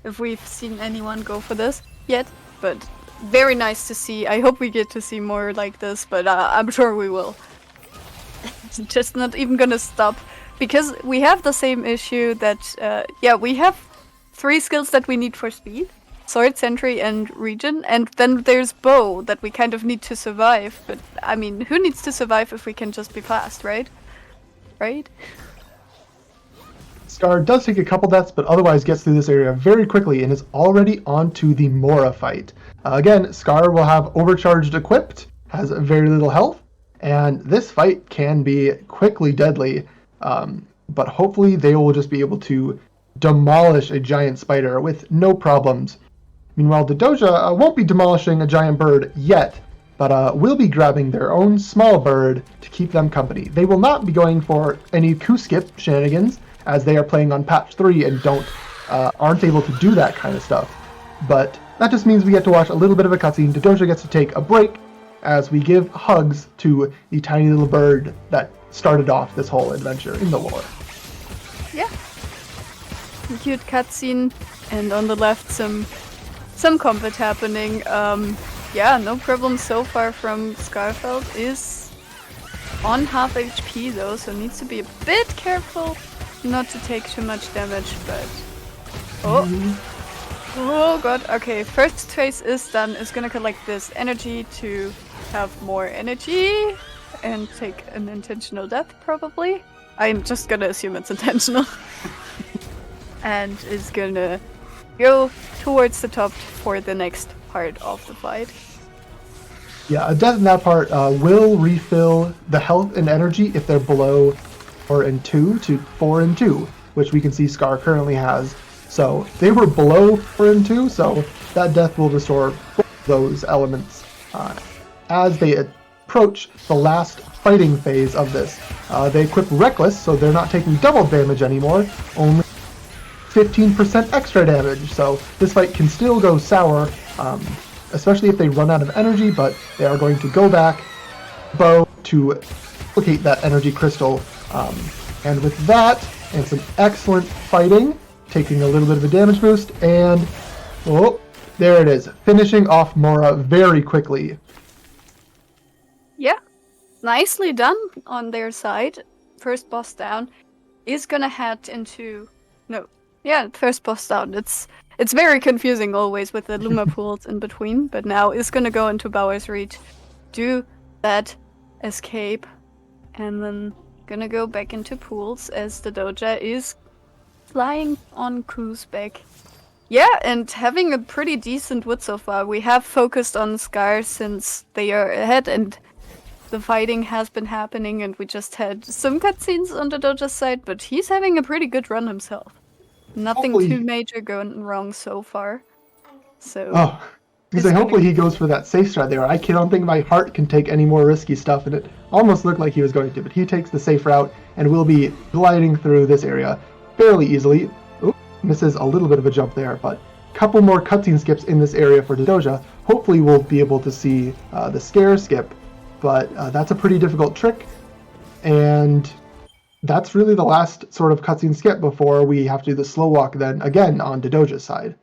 if we've seen anyone go for this yet, but very nice to see. I hope we get to see more like this, but I'm sure we will. Just not even gonna stop, because we have the same issue that we have 3 skills that we need for speed: Sword, Sentry, and Regen, and then there's Bow that we kind of need to survive. But I mean, who needs to survive if we can just be fast, right? Right? Scar does take a couple deaths, but otherwise gets through this area very quickly and is already on to the Mora fight. Again, Scar will have Overcharged equipped, has very little health, and this fight can be quickly deadly, but hopefully they will just be able to demolish a giant spider with no problems. Meanwhile, Dadoja won't be demolishing a giant bird yet, but will be grabbing their own small bird to keep them company. They will not be going for any Ku skip shenanigans, as they are playing on patch 3 and aren't able to do that kind of stuff. But that just means we get to watch a little bit of a cutscene. Dadoja gets to take a break as we give hugs to the tiny little bird that started off this whole adventure in the lore. Yeah. Cute cutscene, and on the left some combat happening. Yeah, no problem so far from Skarfelt. Is on half HP though, so needs to be a bit careful not to take too much damage, but... Oh god, okay, first phase is done. It's gonna collect this energy to have more energy and take an intentional death, probably. I'm just gonna assume it's intentional. And is gonna go towards the top for the next part of the fight. Yeah, a death in that part will refill the health and energy if they're below 4 and 2 to 4 and 2, which we can see Scar currently has. So they were below 4 and 2, so that death will restore both those elements as they approach the last fighting phase of this. They equip Reckless, so they're not taking double damage anymore, only 15% extra damage, so this fight can still go sour, especially if they run out of energy, but they are going to go back, bow, to duplicate that energy crystal, and with that, and some excellent fighting, taking a little bit of a damage boost, and oh, there it is, finishing off Mora very quickly. Yeah, nicely done on their side. First boss down is gonna head into... No, yeah, first boss down. It's very confusing always with the Luma pools in between, but now is gonna go into Bowers Reach, do that escape, and then gonna go back into pools as the Dadoja is flying on Ku's back. Yeah, and having a pretty decent wood so far. We have focused on Scar since they are ahead, and the fighting has been happening, and we just had some cutscenes on the Dadoja's side, but he's having a pretty good run himself. Nothing too major going wrong so far. So. Oh, because hopefully he goes for that safe strat there. I don't think my heart can take any more risky stuff, and it almost looked like he was going to, but he takes the safe route and will be gliding through this area fairly easily. Oop, misses a little bit of a jump there, but a couple more cutscene skips in this area for Dadoja. Hopefully we'll be able to see the scare skip, but that's a pretty difficult trick, and that's really the last sort of cutscene skip before we have to do the slow walk then again on Dadoja's side.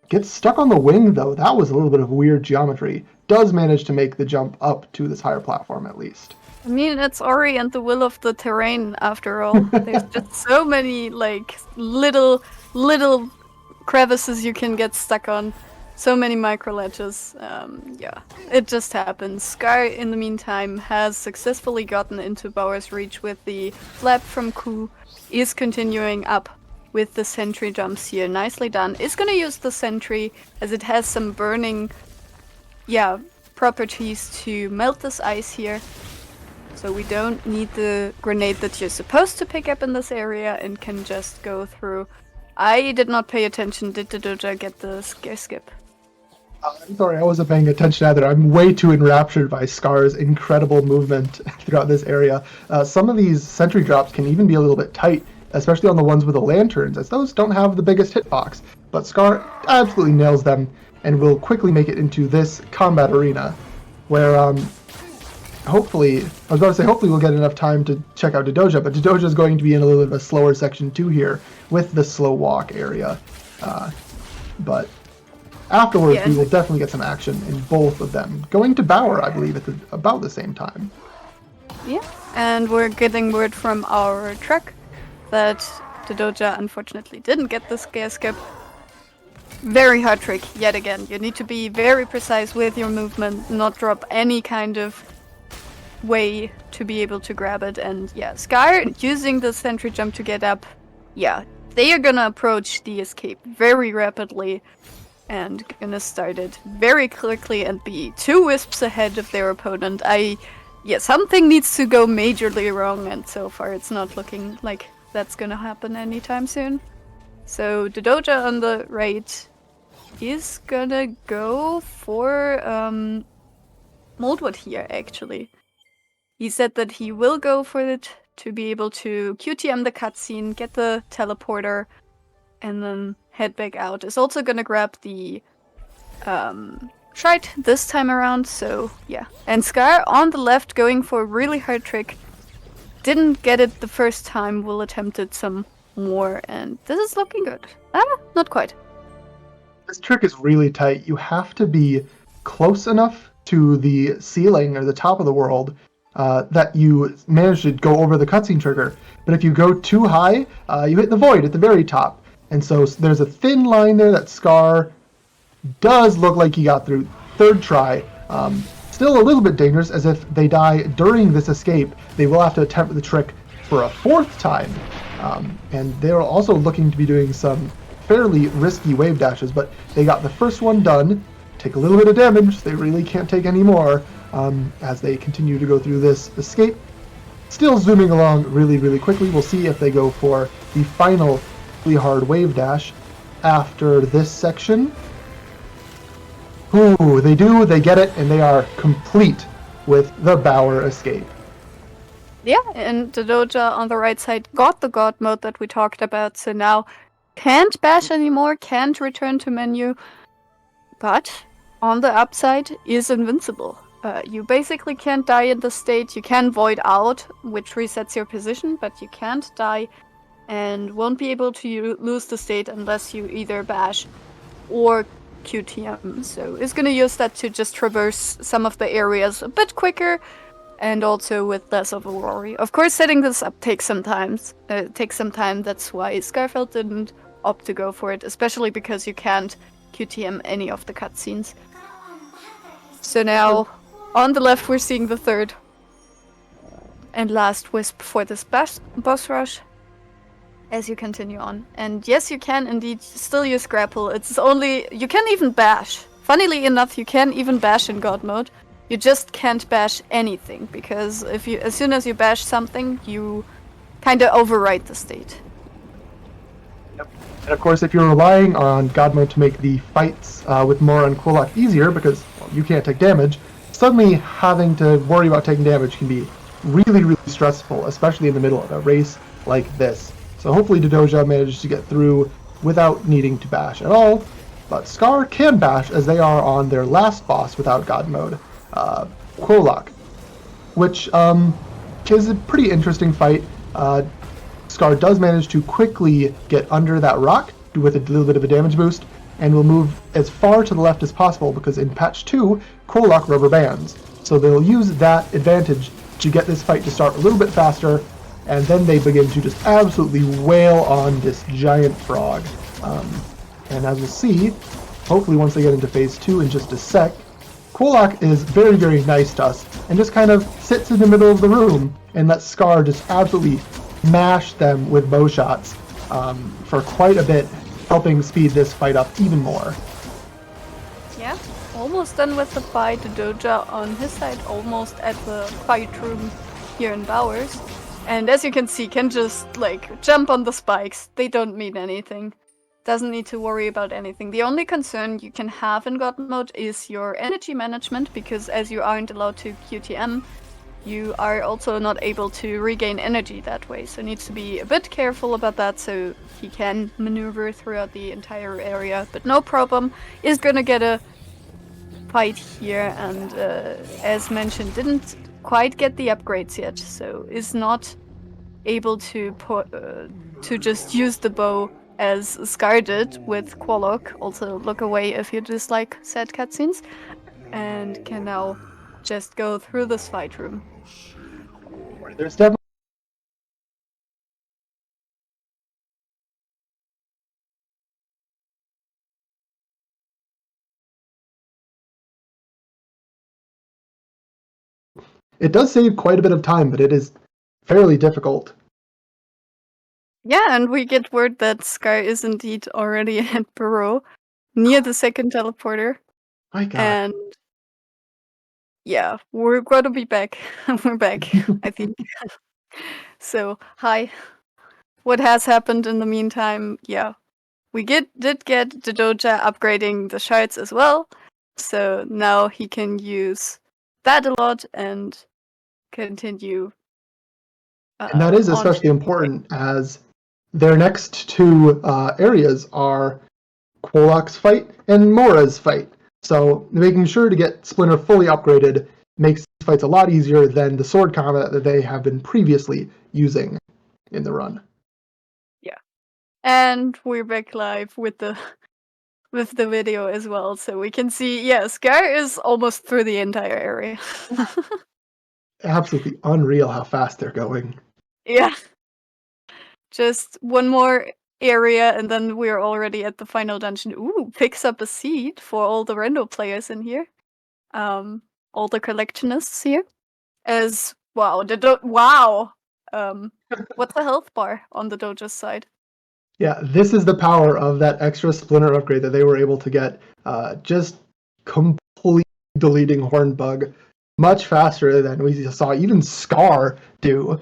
Gets stuck on the wing though. That was a little bit of weird geometry. Does manage to make the jump up to this higher platform at least. I mean, it's Ori and the will of the terrain after all. There's just so many like little crevices you can get stuck on. So many micro ledges. Yeah, it just happens. Scar, in the meantime, has successfully gotten into Bowers Reach with the flap from Ku. Is continuing up with the sentry jumps here. Nicely done. Is gonna use the sentry as it has some burning, properties to melt this ice here. So we don't need the grenade that you're supposed to pick up in this area and can just go through. I did not pay attention. Did Dadoja get the scare skip? I'm sorry, I wasn't paying attention either. I'm way too enraptured by Scar's incredible movement throughout this area. Some of these sentry drops can even be a little bit tight, especially on the ones with the lanterns, as those don't have the biggest hitbox. But Scar absolutely nails them and will quickly make it into this combat arena, where hopefully we'll get enough time to check out Dadoja, but Dadoja is going to be in a little bit of a slower section too here with the slow walk area. But afterwards, we will definitely get some action in both of them. Going to Bower, I believe, at about the same time. Yeah, and we're getting word from our truck that Dadoja unfortunately didn't get the scare skip. Very hard trick, yet again. You need to be very precise with your movement, not drop any kind of way to be able to grab it. And yeah, Scar using the sentry jump to get up. Yeah, they are gonna approach the escape very rapidly and gonna start it very quickly and be 2 wisps ahead of their opponent. Something needs to go majorly wrong, and so far it's not looking like that's gonna happen anytime soon. So Dadoja on the right is gonna go for Moldwood here, actually. He said that he will go for it to be able to QTM the cutscene, get the teleporter, and then head back out. Is also gonna grab the Shite this time around, so yeah. And Scar on the left going for a really hard trick. Didn't get it the first time, will attempt it some more, and this is looking good. Not quite. This trick is really tight. You have to be close enough to the ceiling or the top of the world that you manage to go over the cutscene trigger. But if you go too high, you hit the void at the very top. And so there's a thin line there that Scar does look like he got through. Third try. Still a little bit dangerous, as if they die during this escape, they will have to attempt the trick for a fourth time. And they're also looking to be doing some fairly risky wave dashes, but they got the first one done. Take a little bit of damage. They really can't take any more as they continue to go through this escape. Still zooming along really, really quickly. We'll see if they go for the final really hard wave dash after this section. Ooh, they do, they get it, and they are complete with the Bower escape. Yeah, and Dadoja on the right side got the God mode that we talked about, so now can't bash anymore, can't return to menu, but on the upside is invincible. You basically can't die in the state, you can void out, which resets your position, but you can't die and won't be able to lose the state unless you either bash or QTM. So it's gonna use that to just traverse some of the areas a bit quicker and also with less of a worry. Of course, setting this up takes some time. That's why Skarfelt didn't opt to go for it, especially because you can't QTM any of the cutscenes. So now, on the left, we're seeing the third and last wisp for this boss rush as you continue on. And yes, you can indeed still use grapple. It's only... you can even bash. Funnily enough, you can even bash in God mode. You just can't bash anything, because as soon as you bash something, you kind of overwrite the state. Yep. And of course, if you're relying on God mode to make the fights with Mora and Quillock easier, because you can't take damage, suddenly having to worry about taking damage can be really, really stressful, especially in the middle of a race like this. So hopefully Dadoja manages to get through without needing to bash at all, but Scar can bash as they are on their last boss without God mode. Quillock, which is a pretty interesting fight. Scar does manage to quickly get under that rock with a little bit of a damage boost, and will move as far to the left as possible because in patch 2, Quillock rubber bands. So they'll use that advantage to get this fight to start a little bit faster, and then they begin to just absolutely wail on this giant frog. And as we'll see, hopefully once they get into phase 2 in just a sec, Quillock is very, very nice to us, and just kind of sits in the middle of the room and lets Scar just absolutely mash them with bow shots for quite a bit, helping speed this fight up even more. Yeah, almost done with the fight. Dadoja on his side, almost at the fight room here in Bowers. And as you can see, can just, like, jump on the spikes. They don't mean anything. Doesn't need to worry about anything. The only concern you can have in God mode is your energy management, because as you aren't allowed to QTM, you are also not able to regain energy that way. So needs to be a bit careful about that so he can maneuver throughout the entire area. But no problem, is gonna get a fight here, and as mentioned, didn't quite get the upgrades yet, so is not able to just use the bow as Scar did with Quillock. Also look away if you dislike sad cutscenes, and can now just go through this fight room. There's definitely it does save quite a bit of time, but it is fairly difficult. Yeah, and we get word that Scar is indeed already at Burrow, near the second teleporter. My God. And yeah, we're gonna be back. We're back, I think. So, hi. What has happened in the meantime? Yeah, we did get Dadoja upgrading the shards as well. So now he can use that a lot and continue And that is on especially important as their next two areas are Quolok's fight and Mora's fight. So making sure to get Splinter fully upgraded makes these fights a lot easier than the sword combat that they have been previously using in the run. Yeah. And we're back live with the video as well, so we can see, yeah, Scar is almost through the entire area. Absolutely unreal how fast they're going. Yeah. Just one more area and then we're already at the final dungeon. Ooh, picks up a seat for all the rando players in here. All the collectionists here. As wow, wow. What's the health bar on the Doja's side? Yeah, this is the power of that extra Splinter upgrade that they were able to get. Just completely deleting Hornbug much faster than we saw even Scar do.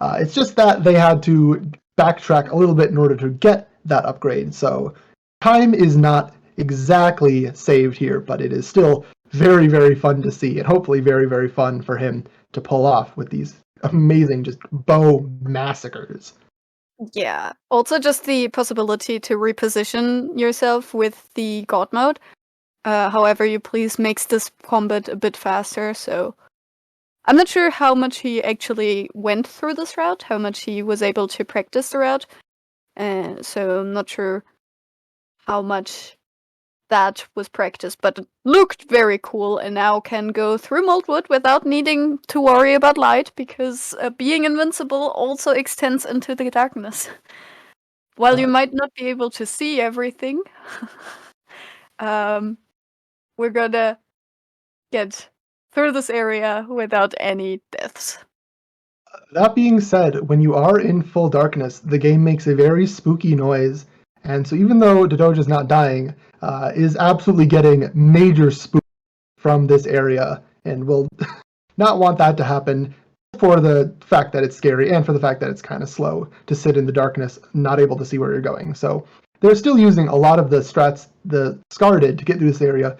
It's just that they had to backtrack a little bit in order to get that upgrade. So time is not exactly saved here, but it is still very, very fun to see, and hopefully very, very fun for him to pull off with these amazing just bow massacres. Yeah. Also just the possibility to reposition yourself with the God mode. However you please makes this combat a bit faster, so I'm not sure how much he actually went through this route, how much he was able to practice the route. So I'm not sure how much that was practiced, but it looked very cool and now can go through Moldwood without needing to worry about light because being invincible also extends into the darkness. While you might not be able to see everything, we're gonna get through this area without any deaths. That being said, when you are in full darkness, the game makes a very spooky noise, and so even though Dadoja is not dying, is absolutely getting major spook from this area, and will not want that to happen for the fact that it's scary and for the fact that it's kind of slow to sit in the darkness, not able to see where you're going. So they're still using a lot of the strats the Scar did to get through this area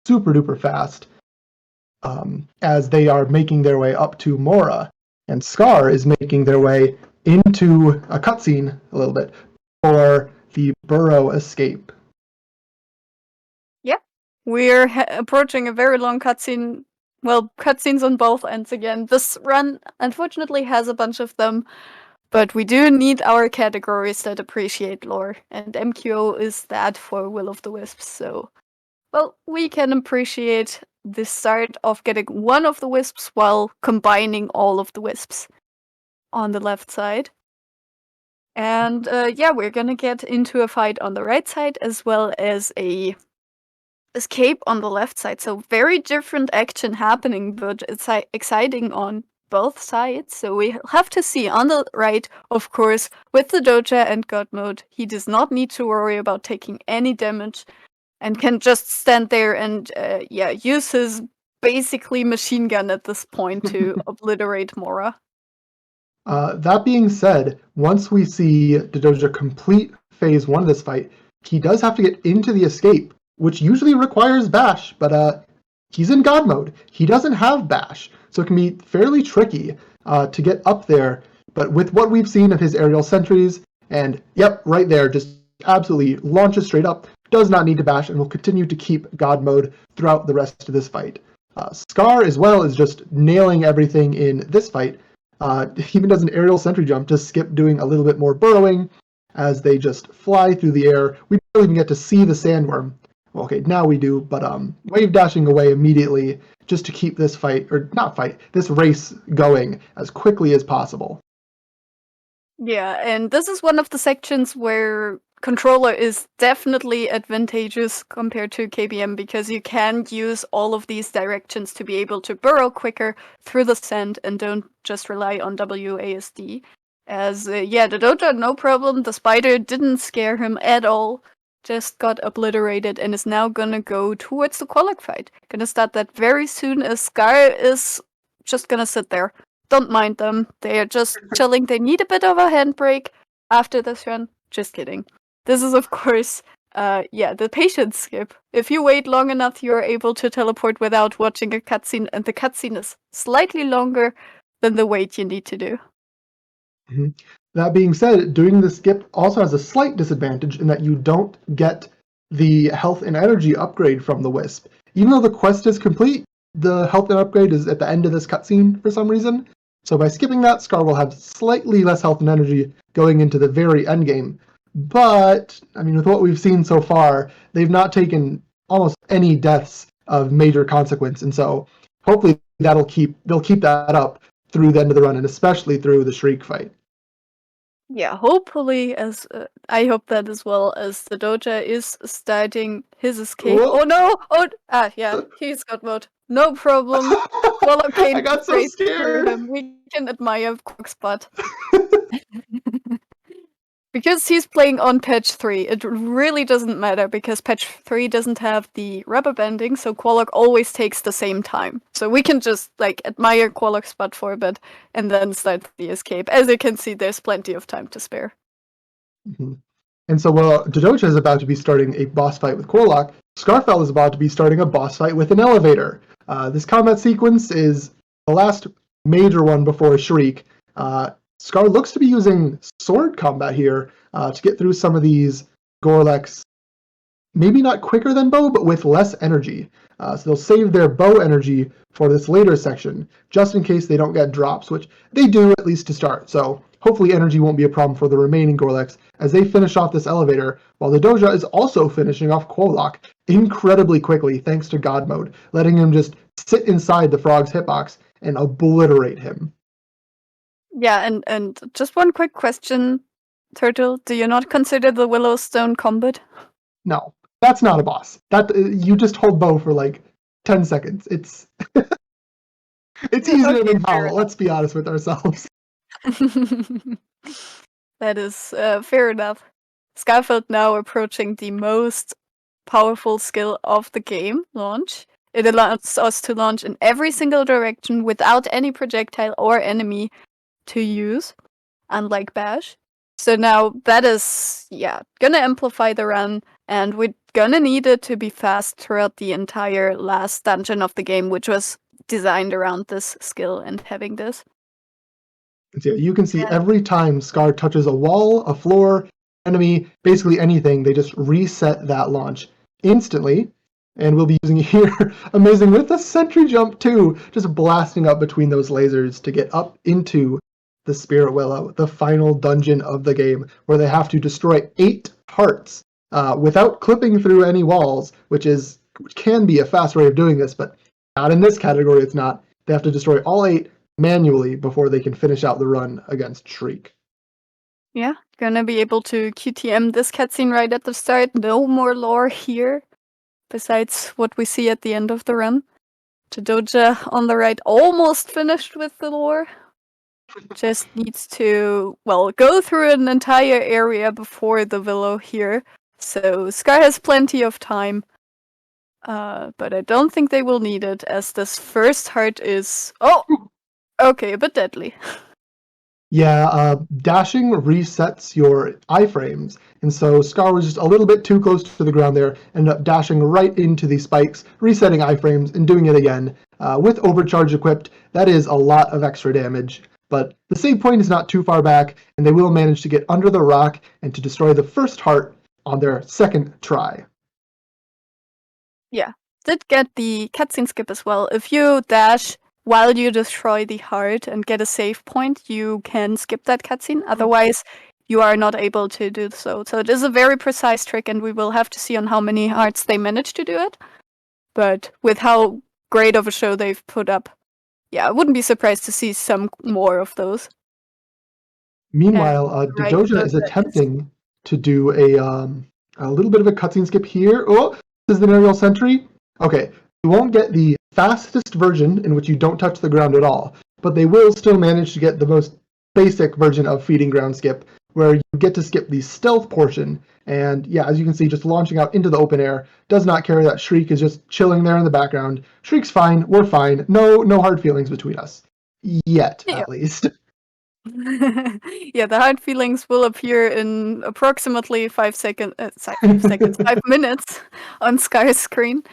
super duper fast, as they are making their way up to Mora, and Scar is making their way into a cutscene a little bit for the Burrow escape. Yep. We're approaching a very long cutscene. Well, cutscenes on both ends again. This run, unfortunately, has a bunch of them, but we do need our categories that appreciate lore, and MQO is that for Will of the Wisps, so well, we can appreciate the start of getting one of the wisps while combining all of the wisps on the left side. And yeah, we're gonna get into a fight on the right side as well as a escape on the left side. So very different action happening, but it's exciting on both sides. So we have to see on the right, of course, with the Doja and God mode, he does not need to worry about taking any damage and can just stand there and yeah, use his basically machine gun at this point to obliterate Mora. That being said, once we see Dadoja complete phase 1 of this fight, he does have to get into the escape, which usually requires Bash, but he's in God mode. He doesn't have Bash, so it can be fairly tricky to get up there. But with what we've seen of his aerial sentries, and yep, right there, just absolutely launches straight up, does not need to Bash, and will continue to keep God mode throughout the rest of this fight. Scar, as well, is just nailing everything in this fight. He even does an aerial sentry jump to skip doing a little bit more burrowing as they just fly through the air. We don't even get to see the sandworm. Well, okay, now we do, but wave dashing away immediately just to keep this fight, or not fight, this race going as quickly as possible. Yeah, and this is one of the sections where controller is definitely advantageous compared to KBM because you can use all of these directions to be able to burrow quicker through the sand and don't just rely on WASD. As yeah, the Doja, no problem. The spider didn't scare him at all. Just got obliterated and is now gonna go towards the Qualak fight. Gonna start that very soon as Scar is just gonna sit there. Don't mind them. They are just chilling. They need a bit of a handbrake after this run. Just kidding. This is, of course, yeah, the patience skip. If you wait long enough, you are able to teleport without watching a cutscene, and the cutscene is slightly longer than the wait you need to do. Mhm. That being said, doing the skip also has a slight disadvantage in that you don't get the health and energy upgrade from the Wisp. Even though the quest is complete, the health and upgrade is at the end of this cutscene for some reason. So by skipping that, Scar will have slightly less health and energy going into the very end game. But, I mean, with what we've seen so far, they've not taken almost any deaths of major consequence, and so hopefully they'll keep that up through the end of the run, and especially through the Shriek fight. Yeah, hopefully, as I hope that as well, as the Doja is starting his escape. Whoa. Oh no! Yeah, he's got mode. No problem. Warlock I came got so straight through scared. him. We can admire Quackspot. Because he's playing on patch 3, it really doesn't matter because patch 3 doesn't have the rubber banding, so Qualock always takes the same time. So we can just admire Qualock's spot for a bit and then start the escape. As you can see, there's plenty of time to spare. Mm-hmm. And so while Dadoja is about to be starting a boss fight with Korlok, Skarfelt is about to be starting a boss fight with an elevator. This combat sequence is the last major one before Shriek. Scar looks to be using sword combat here to get through some of these Gorleks, maybe not quicker than bow, but with less energy. So they'll save their bow energy for this later section, just in case they don't get drops, which they do at least to start. So hopefully energy won't be a problem for the remaining Gorleks as they finish off this elevator, while the Doja is also finishing off Quolok incredibly quickly thanks to God Mode, letting him just sit inside the frog's hitbox and obliterate him. Yeah, and just one quick question, Turtle. Do you not consider the Willowstone combat? No, that's not a boss. That you just hold bow for like 10 seconds. It's easier Okay, than fair Howl, let's be honest with ourselves. That is fair enough. Skarfelt now approaching the most powerful skill of the game, launch. It allows us to launch in every single direction without any projectile or enemy to use, unlike Bash. So now that is, gonna amplify the run, and we're gonna need it to be fast throughout the entire last dungeon of the game, which was designed around this skill and having this. So you can see And every time Scar touches a wall, a floor, enemy, basically anything, they just reset that launch instantly. And we'll be using it here, amazing, with the sentry jump too, just blasting up between those lasers to get up into the Spirit Willow, the final dungeon of the game, where they have to destroy 8 hearts without clipping through any walls, which can be a fast way of doing this, but not in this category. It's not. They have to destroy all 8 manually before they can finish out the run against Shriek. yeah, gonna be able to QTM this cutscene right at the start. No more lore here, besides what we see at the end of the run. Dadoja on the right almost finished with the lore. Just needs to, go through an entire area before the Willow here. So Scar has plenty of time. But I don't think they will need it, as this first heart is... Oh! Okay, a bit deadly. Yeah, dashing resets your iframes, and so Scar was just a little bit too close to the ground there, ended up dashing right into the spikes, resetting iframes, and doing it again. With overcharge equipped, that is a lot of extra damage, but the save point is not too far back, and they will manage to get under the rock and to destroy the first heart on their second try. Yeah, did get the cutscene skip as well. If you dash while you destroy the heart and get a save point, you can skip that cutscene. Otherwise, you are not able to do so. So it is a very precise trick, and we will have to see on how many hearts they manage to do it. But with how great of a show they've put up, yeah, I wouldn't be surprised to see some more of those. Meanwhile, Right, Dadoja is attempting to do a little bit of a cutscene skip here. Oh, this is the Aerial Sentry. Okay, you won't get the fastest version in which you don't touch the ground at all, but they will still manage to get the most basic version of Feeding Ground Skip, where you get to skip the stealth portion. And yeah, as you can see, just launching out into the open air, does not care that Shriek is just chilling there in the background. Shriek's fine, we're fine, no hard feelings between us. Yet, Yeah. at least. Yeah, the hard feelings will appear in approximately 5 seconds, 5 seconds, 5 minutes on Sky's screen.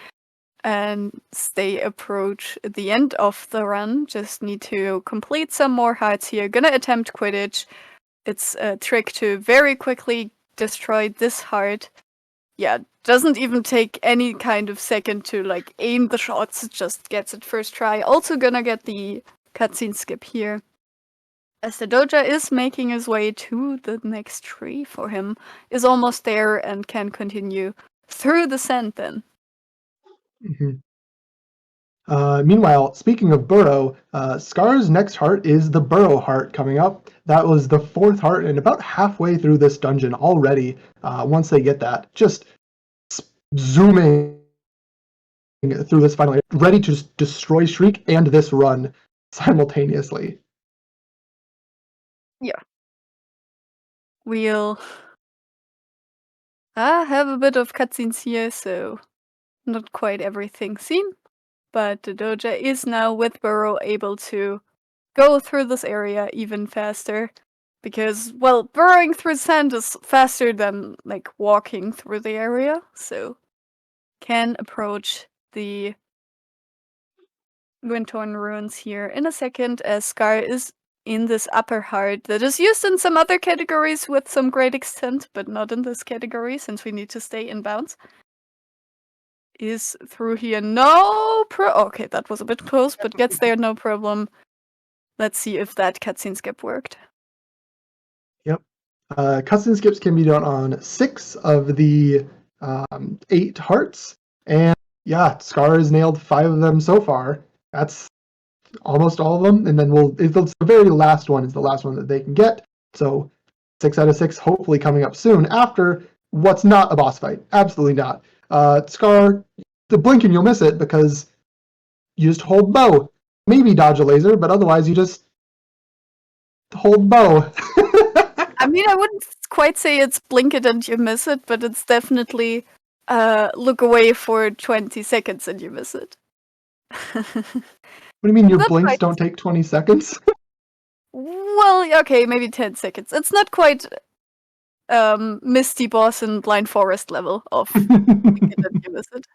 and they approach the end of the run. Just need to complete some more hearts here. Gonna attempt Quidditch. It's a trick to very quickly destroy this heart. Yeah, doesn't even take any kind of second to like aim the shots, just gets it first try. Also gonna get the cutscene skip here. As the Dadoja is making his way to the next tree for him, is almost there and can continue through the sand then. Mm-hmm. Meanwhile, speaking of Burrow, Scar's next heart is the Burrow heart coming up. That was the 4th heart, and about halfway through this dungeon already, once they get that, just zooming through this final area, ready to just destroy Shriek and this run simultaneously. Yeah. We'll have a bit of cutscenes here, so not quite everything seen. But the Dadoja is now with Burrow able to go through this area even faster. Because, well, burrowing through sand is faster than, like, walking through the area, so can approach the Windtorn ruins here in a second, as Scar is in this upper heart that is used in some other categories with some great extent, but not in this category, since we need to stay in bounds. Is through here, okay, that was a bit close, but gets there no problem. Let's see if that cutscene skip worked. Yep. Cutscene skips can be done on 6 of the 8 hearts, and yeah, Scar has nailed 5 of them so far. That's almost all of them, and then the very last one is the last one that they can get. So 6 out of 6 hopefully coming up soon after what's not a boss fight. Absolutely not. Scar, the blink and you'll miss it because you just hold bow. Maybe dodge a laser, but otherwise you just hold bow. I mean, I wouldn't quite say it's blink it and you miss it, but it's definitely look away for 20 seconds and you miss it. What do you mean your blinks don't take 20 seconds? Well, okay, maybe 10 seconds. It's not quite Misty Boss and Blind Forest level of blink it and you miss it.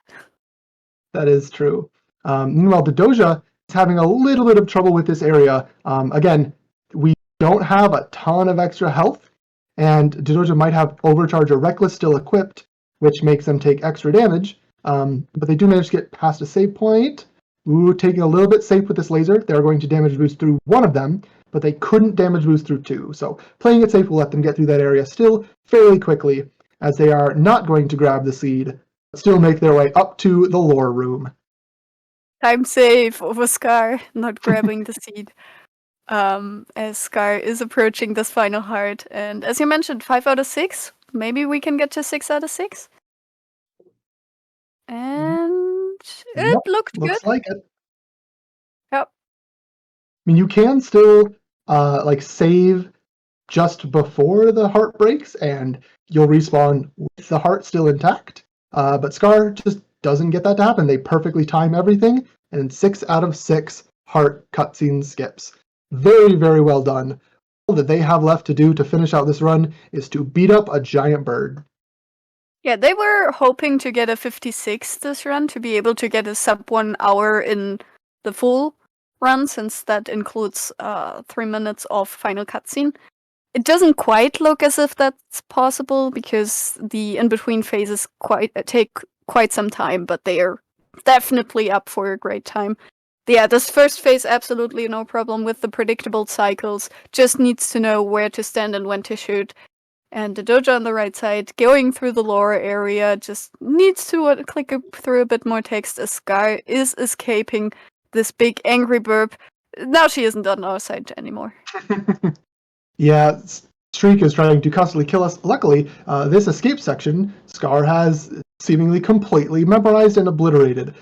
That is true. Meanwhile, Dadoja is having a little bit of trouble with this area. Again, we don't have a ton of extra health, and Dadoja might have Overcharge or Reckless still equipped, which makes them take extra damage. But they do manage to get past a save point. Ooh, taking a little bit safe with this laser. They're going to damage boost through one of them, but they couldn't damage boost through 2. So playing it safe will let them get through that area still fairly quickly, as they are not going to grab the seed, but still make their way up to the lore room. Time save over Scar, not grabbing the seed. As Scar is approaching this final heart, and as you mentioned, 5 out of 6. Maybe we can get to 6 out of 6. And it looks good. Looks like it. Yep. I mean, you can still save just before the heart breaks, and you'll respawn with the heart still intact. But Scar just doesn't get that to happen. They perfectly time everything, and 6 out of 6 heart cutscene skips. Very, very well done. All that they have left to do to finish out this run is to beat up a giant bird. Yeah, they were hoping to get a 56 this run to be able to get a sub 1 hour in the full run, since that includes 3 minutes of final cutscene. It doesn't quite look as if that's possible because the in-between phases take quite some time, but they are definitely up for a great time. Yeah, this first phase, absolutely no problem with the predictable cycles. Just needs to know where to stand and when to shoot. And the Dadoja on the right side, going through the lore area, just needs to click through a bit more text as Scar is escaping this big angry burp. Now she isn't on our side anymore. Yeah, Shriek is trying to constantly kill us. Luckily, this escape section, Scar has seemingly completely memorized and obliterated.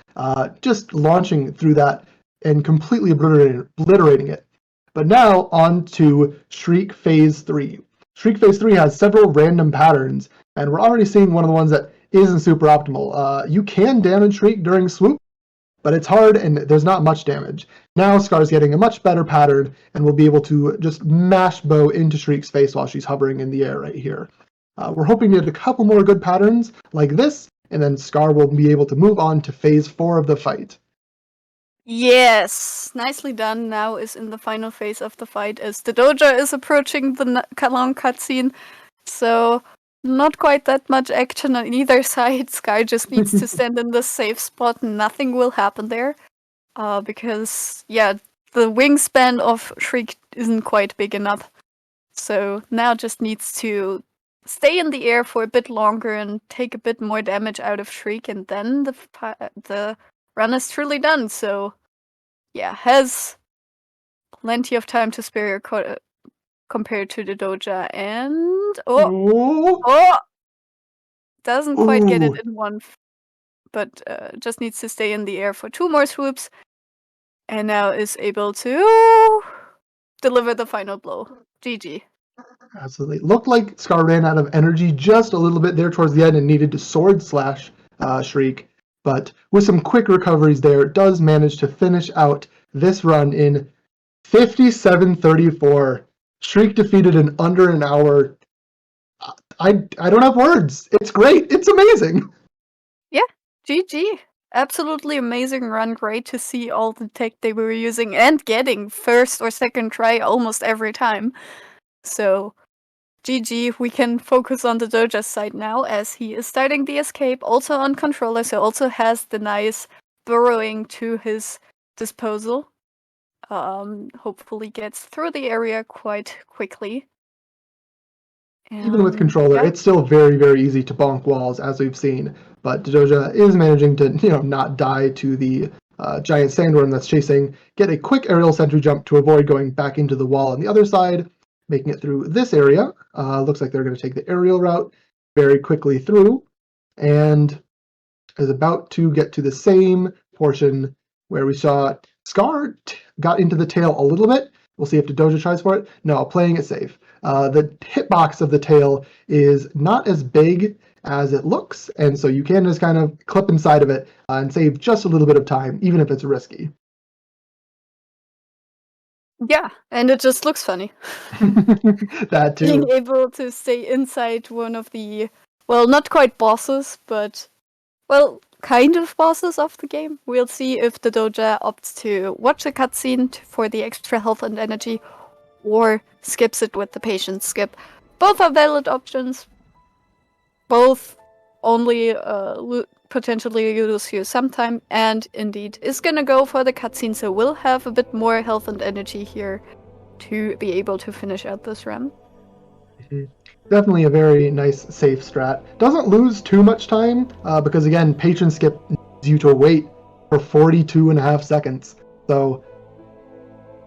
Just launching through that and completely obliterating it. But now on to Shriek Phase 3. Shriek Phase 3 has several random patterns, and we're already seeing one of the ones that isn't super optimal. You can damage Shriek during swoop, but it's hard and there's not much damage. Now Scar's getting a much better pattern and will be able to just mash bow into Shriek's face while she's hovering in the air right here. We're hoping to get a couple more good patterns like this, and then Scar will be able to move on to phase 4 of the fight. Yes, nicely done. Now is in the final phase of the fight as Dadoja is approaching the long cutscene. So not quite that much action on either side. Sky just needs to stand in the safe spot. Nothing will happen there. Because, yeah, the wingspan of Shriek isn't quite big enough. So now just needs to stay in the air for a bit longer and take a bit more damage out of Shriek, and then the run is truly done. So, yeah, has plenty of time to spare compared to the Dadoja, and doesn't quite get it in one, but just needs to stay in the air for 2 more swoops, and now is able to deliver the final blow. GG. Absolutely. Looked like Scar ran out of energy just a little bit there towards the end and needed to sword slash Shriek. But with some quick recoveries there, does manage to finish out this run in 57:34. Shriek defeated in under an hour. I don't have words. It's great. It's amazing. Yeah, GG. Absolutely amazing run. Great to see all the tech they were using and getting first or second try almost every time. So, GG, we can focus on the Dadoja's side now as he is starting the escape, also on controller, so also has the nice burrowing to his disposal. Hopefully gets through the area quite quickly. Even with controller, it's still very, very easy to bonk walls, as we've seen. But Dadoja is managing to, not die to the giant sandworm that's chasing, get a quick aerial sentry jump to avoid going back into the wall on the other side, making it through this area. Looks like they're going to take the aerial route very quickly through, and is about to get to the same portion where we saw Scar got into the tail a little bit. We'll see if Dadoja tries for it. No, playing it safe. The hitbox of the tail is not as big as it looks, and so you can just kind of clip inside of it and save just a little bit of time, even if it's risky. Yeah, and it just looks funny. That too. Being able to stay inside one of the, well, not quite bosses, but, well, kind of bosses of the game. We'll see if the Dadoja opts to watch the cutscene for the extra health and energy, or skips it with the patient skip. Both are valid options. Both only potentially lose you sometime, and indeed is gonna go for the cutscene, so we'll have a bit more health and energy here to be able to finish out this run. Definitely a very nice safe strat. Doesn't lose too much time, because again, patron skip needs you to wait for 42.5 seconds. So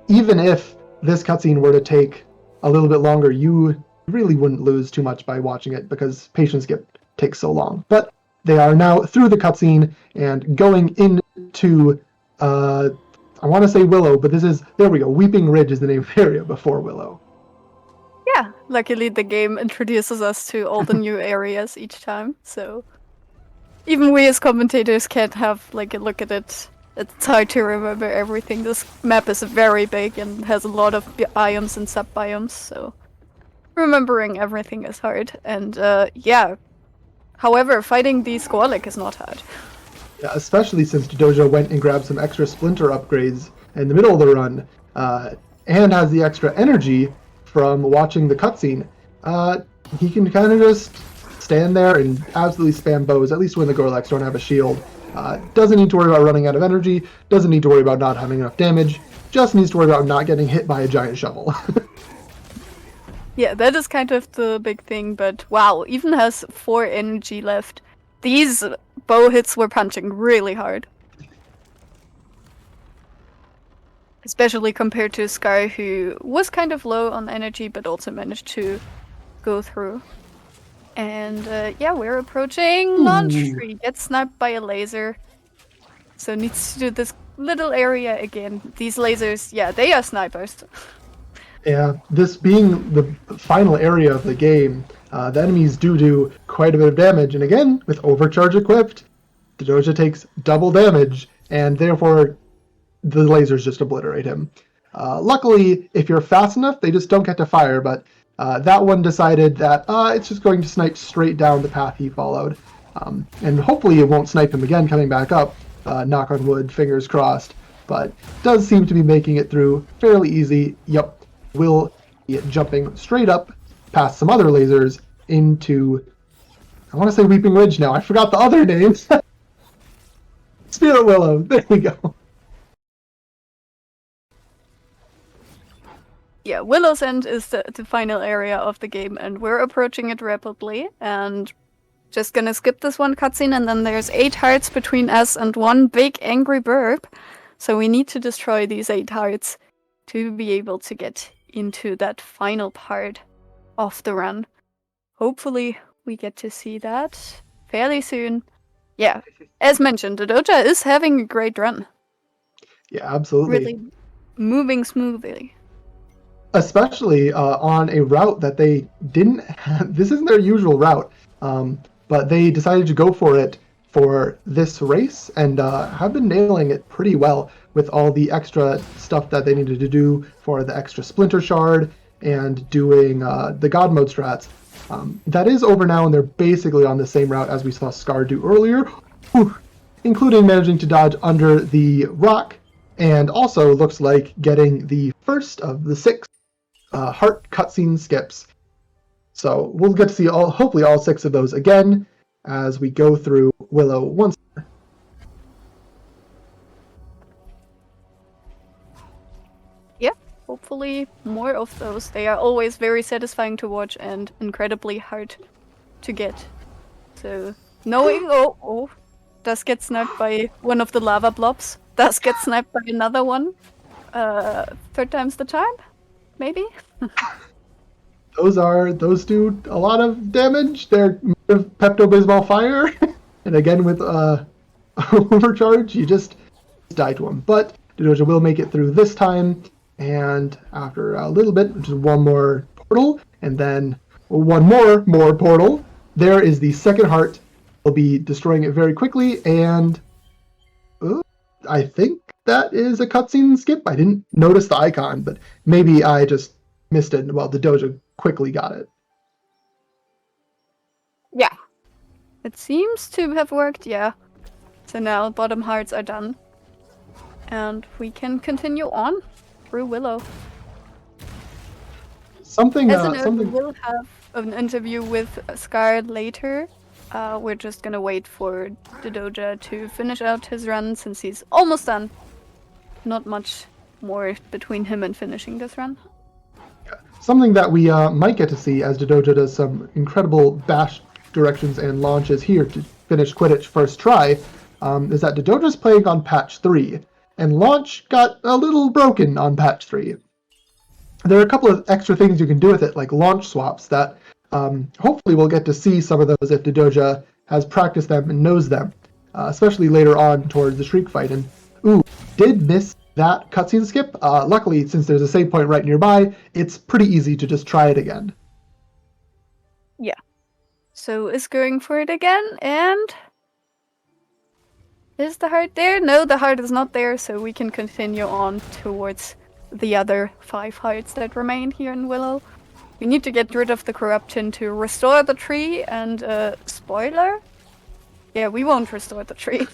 even if this cutscene were to take a little bit longer, you really wouldn't lose too much by watching it because patron skip takes so long. But they are now through the cutscene and going into, I want to say Willow, but there we go, Weeping Ridge is the name of the area before Willow. Yeah, luckily the game introduces us to all the new areas each time, so even we as commentators can't have like a look at it. It's hard to remember everything. This map is very big and has a lot of biomes and sub-biomes, so remembering everything is hard. And yeah, however, fighting the Squalic is not hard. Yeah, especially since Dadoja went and grabbed some extra splinter upgrades in the middle of the run, and has the extra energy from watching the cutscene. He can kind of just stand there and absolutely spam bows, at least when the Gorlaks don't have a shield. Doesn't need to worry about running out of energy, doesn't need to worry about not having enough damage, just needs to worry about not getting hit by a giant shovel. Yeah, that is kind of the big thing, but wow, even has 4 energy left. These bow hits were punching really hard. Especially compared to Scar, who was kind of low on energy, but also managed to go through. And yeah, we're approaching Launch Tree. Gets sniped by a laser. So needs to do this little area again. These lasers, yeah, they are snipers. Yeah, this being the final area of the game, the enemies do quite a bit of damage. And again, with Overcharge equipped, Dadoja takes double damage, and therefore the lasers just obliterate him. Luckily, if you're fast enough, they just don't get to fire, but that one decided that it's just going to snipe straight down the path he followed. And hopefully it won't snipe him again coming back up. Knock on wood, fingers crossed. But does seem to be making it through fairly easy. Yep, will be jumping straight up past some other lasers into, I want to say Weeping Ridge now. I forgot the other names. Spirit Willow. There we go. Yeah, Willow's End is the final area of the game, and we're approaching it rapidly. And just gonna skip this one cutscene, and then there's 8 hearts between us and one big angry burp. So we need to destroy these 8 hearts to be able to get into that final part of the run. Hopefully we get to see that fairly soon. Yeah, as mentioned, Dadoja is having a great run. Yeah, absolutely. Really moving smoothly. Especially on a route that they didn't have. This isn't their usual route, but they decided to go for it for this race and have been nailing it pretty well with all the extra stuff that they needed to do for the extra Splinter Shard and doing the God Mode strats. That is over now, and they're basically on the same route as we saw Scar do earlier, including managing to dodge under the rock, and also looks like getting the first of the 6 heart cutscene skips. So we'll get to see hopefully all 6 of those again as we go through Willow once more. Yeah, hopefully more of those. They are always very satisfying to watch and incredibly hard to get. So knowing does get sniped by one of the lava blobs. Does get sniped by another one. 3rd time's the charm? Maybe? Those do a lot of damage. They're made of Pepto-Bismol fire. And again with overcharge, you just die to them. But Dadoja will make it through this time. And after a little bit, just one more portal, and then one more portal, there is the second heart. We'll be destroying it very quickly, and I think that is a cutscene skip. I didn't notice the icon, but maybe I just missed it. Well, Dadoja quickly got it. Yeah. It seems to have worked, yeah. So now bottom hearts are done. And we can continue on through Willow. Something we will have an interview with Scar later. We're just gonna wait for Dadoja to finish out his run since he's almost done. Not much more between him and finishing this run. Something that we might get to see as Dadoja does some incredible bash directions and launches here to finish Quidditch first try is that Dadoja's playing on patch 3, and launch got a little broken on patch 3. There are a couple of extra things you can do with it, like launch swaps, that hopefully we'll get to see some of those if Dadoja has practiced them and knows them, especially later on towards the Shriek fight. And did miss that cutscene skip. Luckily, since there's a save point right nearby, it's pretty easy to just try it again. Yeah. So is going for it again, and is the heart there? No, the heart is not there, so we can continue on towards the other 5 hearts that remain here in Willow. We need to get rid of the corruption to restore the tree, and spoiler? Yeah, we won't restore the tree.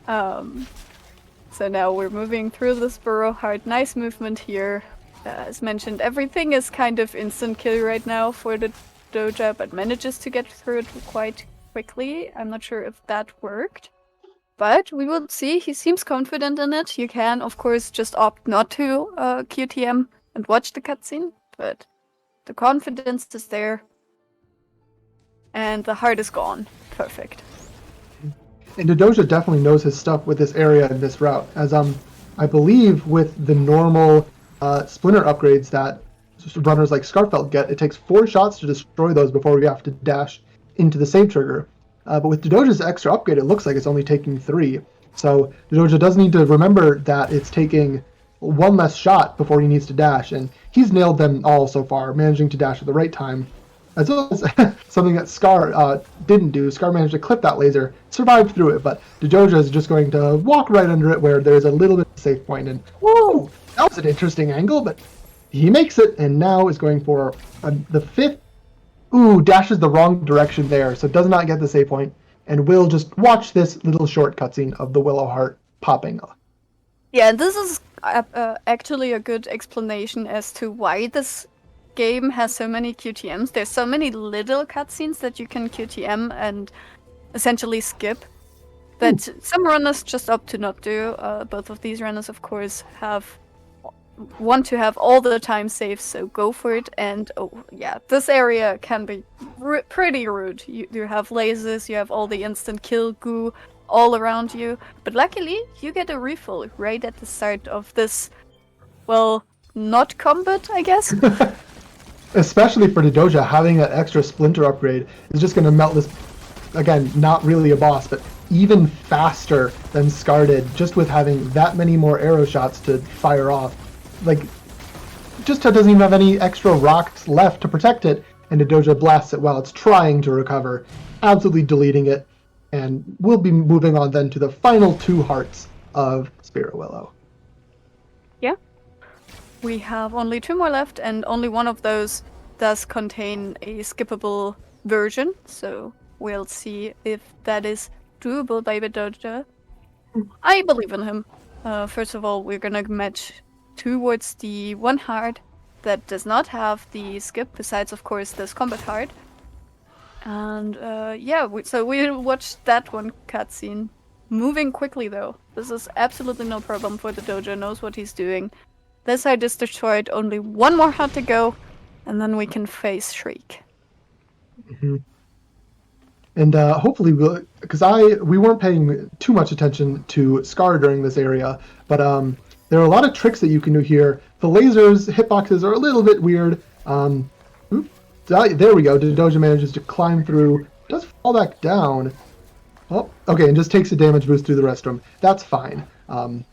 So now we're moving through this burrow heart. Nice movement here. As mentioned, everything is kind of instant kill right now for the Dadoja, but manages to get through it quite quickly. I'm not sure if that worked, but we will see. He seems confident in it. You can, of course, just opt not to QTM and watch the cutscene, but the confidence is there. And the heart is gone. Perfect. And Dadoja definitely knows his stuff with this area and this route, as I believe with the normal splinter upgrades that runners like Skarfelt get, it takes 4 shots to destroy those before we have to dash into the save trigger. But with Dadoja's extra upgrade, it looks like it's only taking 3. So Dadoja does need to remember that it's taking 1 less shot before he needs to dash, and he's nailed them all so far, managing to dash at the right time. As well as something that Scar didn't do. Scar managed to clip that laser, survived through it, but Dadoja is just going to walk right under it where there's a little bit of safe point, and whoa, that was an interesting angle, but he makes it, and now is going for the 5th Ooh, dashes the wrong direction there, so does not get the save point, and will just watch this little short cutscene of the Willow Heart popping up. Yeah, this is actually a good explanation as to why this game has so many QTMs. There's so many little cutscenes that you can QTM and essentially skip that some runners just opt to not do. Both of these runners, of course, want to have all the time saves, so go for it. And oh yeah, this area can be pretty rude. You have lasers, you have all the instant kill goo all around you, but luckily you get a refill right at the start of this, well, not combat, I guess. Especially for Dadoja, having that extra splinter upgrade is just going to melt this, again, not really a boss, but even faster than Scar did, just with having that many more arrow shots to fire off. Like, just doesn't even have any extra rocks left to protect it, and Dadoja blasts it while it's trying to recover, absolutely deleting it. And we'll be moving on then to the final 2 hearts of Spirit Willow. Yeah. We have only 2 more left, and only one of those does contain a skippable version, so we'll see if that is doable by Dadoja. I believe in him. First of all, we're gonna match towards the 1 heart that does not have the skip, besides, of course, this combat heart. And yeah, so we'll watch that one cutscene. Moving quickly though. This is absolutely no problem for Dadoja, knows what he's doing. This side is destroyed, only 1 more heart to go, and then we can face Shriek. Mm-hmm. And hopefully, because we weren't paying too much attention to Scar during this area, but there are a lot of tricks that you can do here. The lasers, hitboxes are a little bit weird. There we go. Dadoja manages to climb through. Does fall back down. Oh, okay, and just takes a damage boost through the restroom. That's fine. And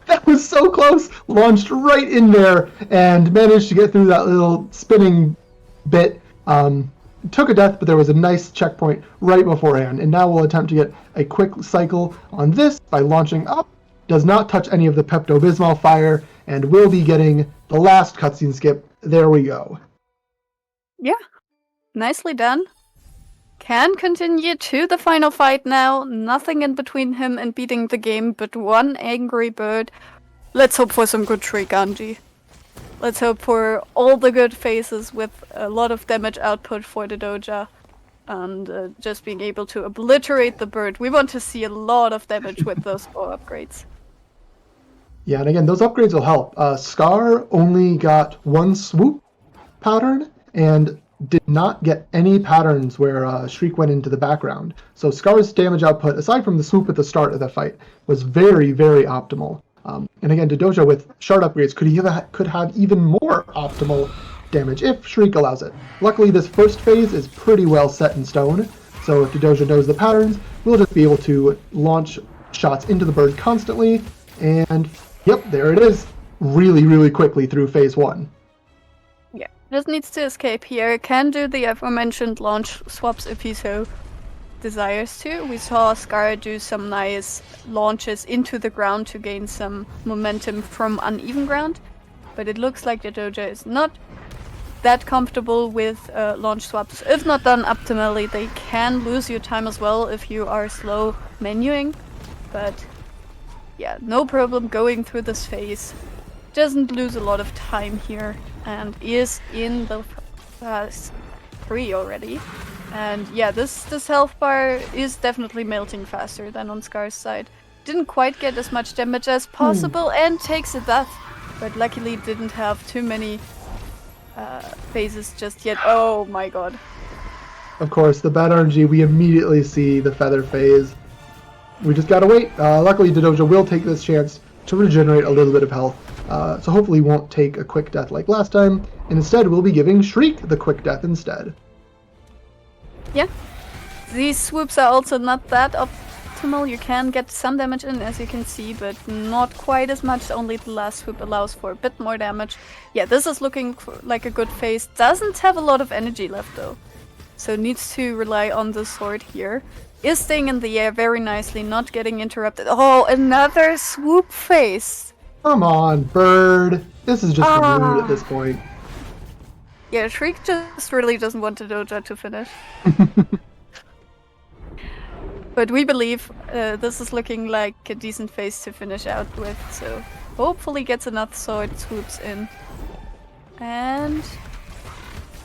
that was so close. Launched right in there and managed to get through that little spinning bit. Took a death, but there was a nice checkpoint right beforehand. And now we'll attempt to get a quick cycle on this by launching up. Does not touch any of the Pepto-Bismol fire, and will be getting the last cutscene skip. There we go. Yeah, nicely done. Can continue to the final fight now. Nothing in between him and beating the game but 1 angry bird. Let's hope for some good Shriek, Anji. Let's hope for all the good faces with a lot of damage output for Dadoja. And just being able to obliterate the bird. We want to see a lot of damage with those 4 upgrades. Yeah, and again, those upgrades will help. Scar only got 1 swoop pattern, and did not get any patterns where Shriek went into the background. So Scar's damage output, aside from the swoop at the start of the fight, was very, very optimal. And again, Dadoja with shard upgrades could have even more optimal damage if Shriek allows it. Luckily, this first phase is pretty well set in stone, so if Dadoja knows the patterns, we'll just be able to launch shots into the bird constantly, and yep, there it is, really, really quickly through phase 1. Just needs to escape here. Can do the aforementioned launch swaps if he so desires to. We saw Scar do some nice launches into the ground to gain some momentum from uneven ground, but it looks like Dadoja is not that comfortable with launch swaps. If not done optimally, they can lose your time as well if you are slow menuing, but yeah, no problem going through this phase. Doesn't lose a lot of time here, and is in the phase 3 already. And yeah, this health bar is definitely melting faster than on Scar's side. Didn't quite get as much damage as possible and takes a death, but luckily didn't have too many phases just yet. Oh my god. Of course, the bad RNG, we immediately see the feather phase. We just gotta wait. Luckily, Dadoja will take this chance to regenerate a little bit of health. So hopefully won't take a quick death like last time, and instead we'll be giving Shriek the quick death instead. Yeah, these swoops are also not that optimal. You can get some damage in, as you can see, but not quite as much. Only the last swoop allows for a bit more damage. Yeah, this is looking like a good phase. Doesn't have a lot of energy left though, so needs to rely on the sword here. Is staying in the air very nicely, not getting interrupted. Oh, another swoop phase! Come on, bird. This is just rude at this point. Yeah, Shriek just really doesn't want Dadoja to finish. But we believe this is looking like a decent phase to finish out with, so hopefully gets enough sword swoops in. And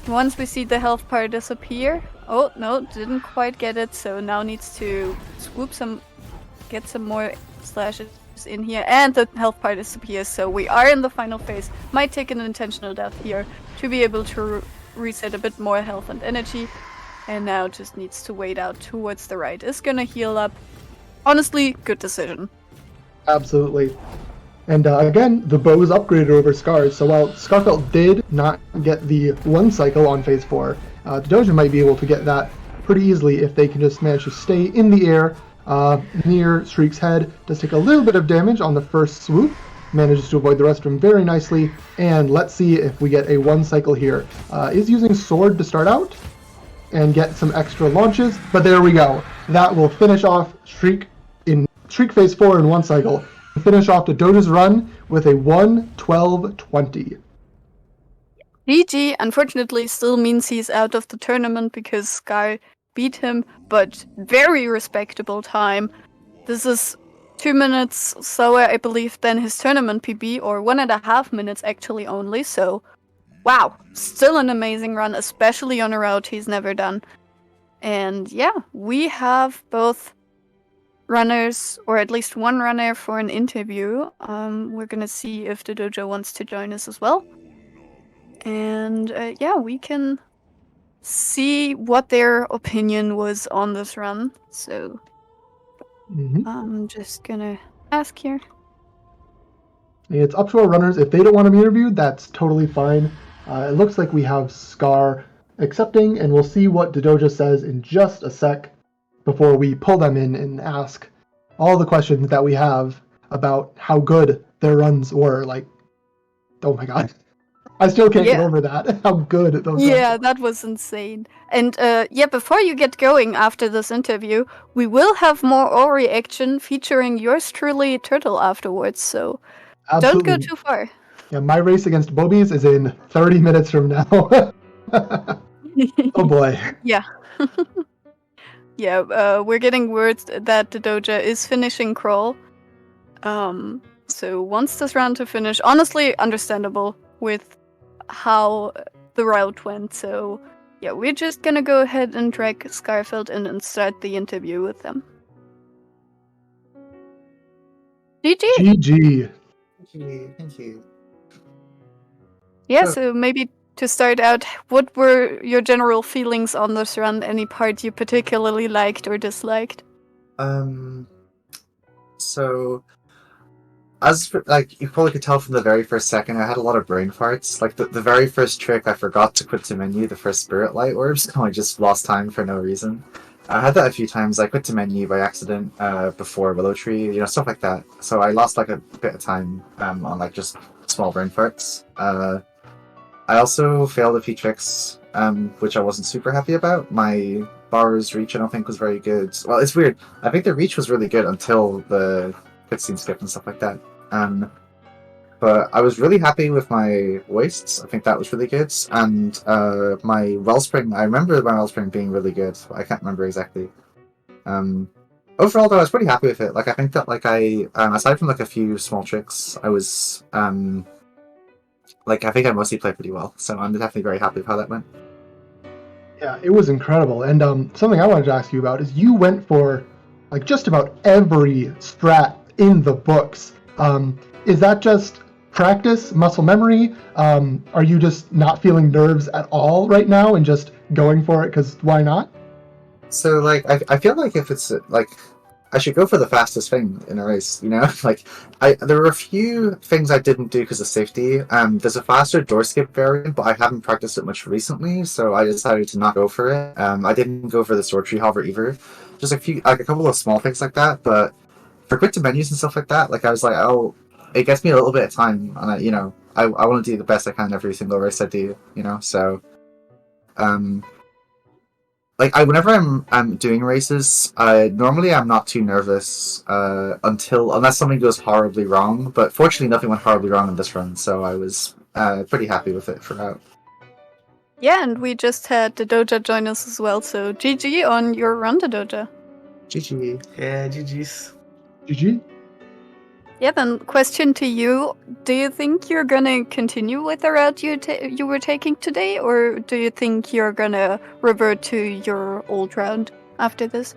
once we see the health bar disappear... Oh, no, didn't quite get it, so now needs to swoop some... get some more slashes in here, and the health bar disappears, so we are in the final phase. Might take an intentional death here to be able to reset a bit more health and energy. And now just needs to wait out towards the right. Is gonna heal up. Honestly, good decision. Absolutely. And again, the bow is upgraded over Scars, so while Skarfelt did not get the 1 cycle on phase 4, Dadoja might be able to get that pretty easily if they can just manage to stay in the air near Shriek's head. Does take a little bit of damage on the first swoop, manages to avoid the rest of him very nicely, and let's see if we get a 1 cycle here. Is using Sword to start out, and get some extra launches, but there we go. That will finish off Shriek in Shriek phase 4 in 1 cycle. Finish off Dadoja's run with a 1:12:20. GG unfortunately still means he's out of the tournament because Sky beat him, but very respectable time. This is 2 minutes slower, I believe, than his tournament PB, or 1.5 minutes actually only, so wow, still an amazing run, especially on a route he's never done. And yeah, we have both runners, or at least one runner for an interview. We're gonna see if Dadoja wants to join us as well. And yeah, we can see what their opinion was on this run. So I'm just gonna ask here. It's up to our runners. If they don't want to be interviewed, that's totally fine. It looks like we have Scar accepting, and we'll see what Dadoja says in just a sec before we pull them in and ask all the questions that we have about how good their runs were. Like, oh my god. I still can't get over that, how good those runs were. That was insane. And yeah, before you get going after this interview, we will have more Ori action featuring yours truly, Turtle, afterwards, so Absolutely. don't go too far. Yeah, my race against Bobies is in 30 minutes from now. Oh boy. Yeah. Yeah, we're getting word that Dadoja is finishing Crawl. So wants this round to finish. Honestly, understandable with how the route went. So yeah, we're just gonna go ahead and drag Skarfelt in and start the interview with them. GG! GG. Thank you. Yeah, so maybe to start out, what were your general feelings on this run? Any part you particularly liked or disliked? So, as for, like, you probably could tell from the very first second, I had a lot of brain farts. Like, the very first trick, I forgot to quit to menu the first Spirit Light Orbs, and I just lost time for no reason. I had that a few times. I quit to menu by accident before Willow Tree, you know, stuff like that. So I lost, like, a bit of time on, like, just small brain farts. I also failed a few tricks, which I wasn't super happy about. My bar's reach, I don't think, was very good. Well, it's weird. I think the reach was really good until the cutscene skip and stuff like that. But I was really happy with my wastes. I think that was really good. And my Wellspring, I remember my Wellspring being really good. I can't remember exactly. Overall, though, I was pretty happy with it. Like, I think that, like, aside from, like, a few small tricks, I was... I think I mostly played pretty well, so I'm definitely very happy with how that went. Yeah, it was incredible. And something I wanted to ask you about is you went for like just about every strat in the books. Is that just practice, muscle memory? Are you just not feeling nerves at all right now and just going for it because why not? So, like, I feel like if it's, like, I should go for the fastest thing in a race, you know? Like, there were a few things I didn't do because of safety. There's a faster door skip variant, but I haven't practiced it much recently, so I decided to not go for it. I didn't go for the sword tree hover either. Just a couple of small things like that, but for quick to menus and stuff like that, like, I was like, oh, it gets me a little bit of time, and I want to do the best I can every single race I do, you know? So, whenever I'm doing races, normally I'm not too nervous unless something goes horribly wrong. But fortunately, nothing went horribly wrong in this run, so I was pretty happy with it throughout. Yeah, and we just had Dadoja join us as well, so GG on your run, Dadoja. GG. Yeah, GG's. GG. Yeah, then question to you. Do you think you're gonna continue with the route you were taking today, or do you think you're gonna revert to your old route after this?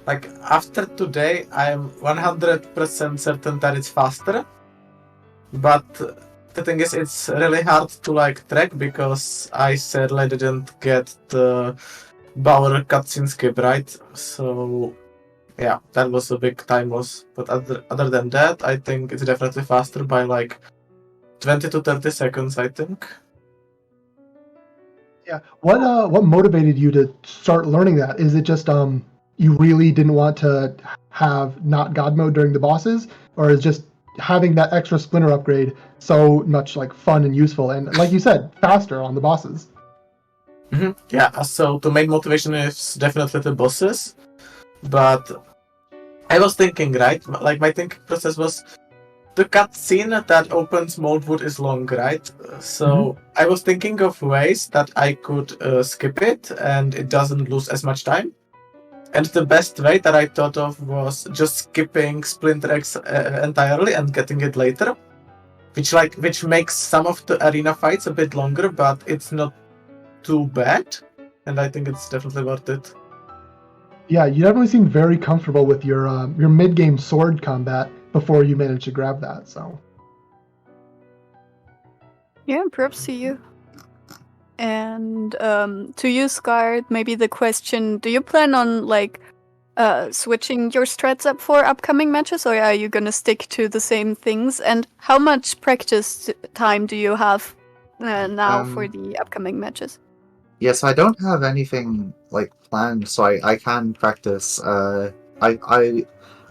Like, after today, I'm 100% certain that it's faster. But the thing is, it's really hard to, like, track because I sadly didn't get the Bauer cutscene skip right. So, yeah, that was a big time loss. But other than that, I think it's definitely faster by, like, 20 to 30 seconds, I think. Yeah. What motivated you to start learning that? Is it just you really didn't want to have not God mode during the bosses, or is just having that extra splinter upgrade so much like fun and useful and like you said, faster on the bosses? Yeah, so the main motivation is definitely the bosses. But I was thinking, right? Like, my thinking process was the cutscene that opens Moldwood is long, right? So I was thinking of ways that I could skip it and it doesn't lose as much time. And the best way that I thought of was just skipping Splinter X entirely and getting it later, which makes some of the arena fights a bit longer, but it's not too bad, and I think it's definitely worth it. Yeah, you definitely seemed very comfortable with your mid-game sword combat before you managed to grab that. So Yeah, props to you. And to you, Scar, maybe the question: do you plan on like switching your strats up for upcoming matches, or are you gonna stick to the same things? And how much practice time do you have now for the upcoming matches? Yeah, so I don't have anything like planned, so I can practice. I'm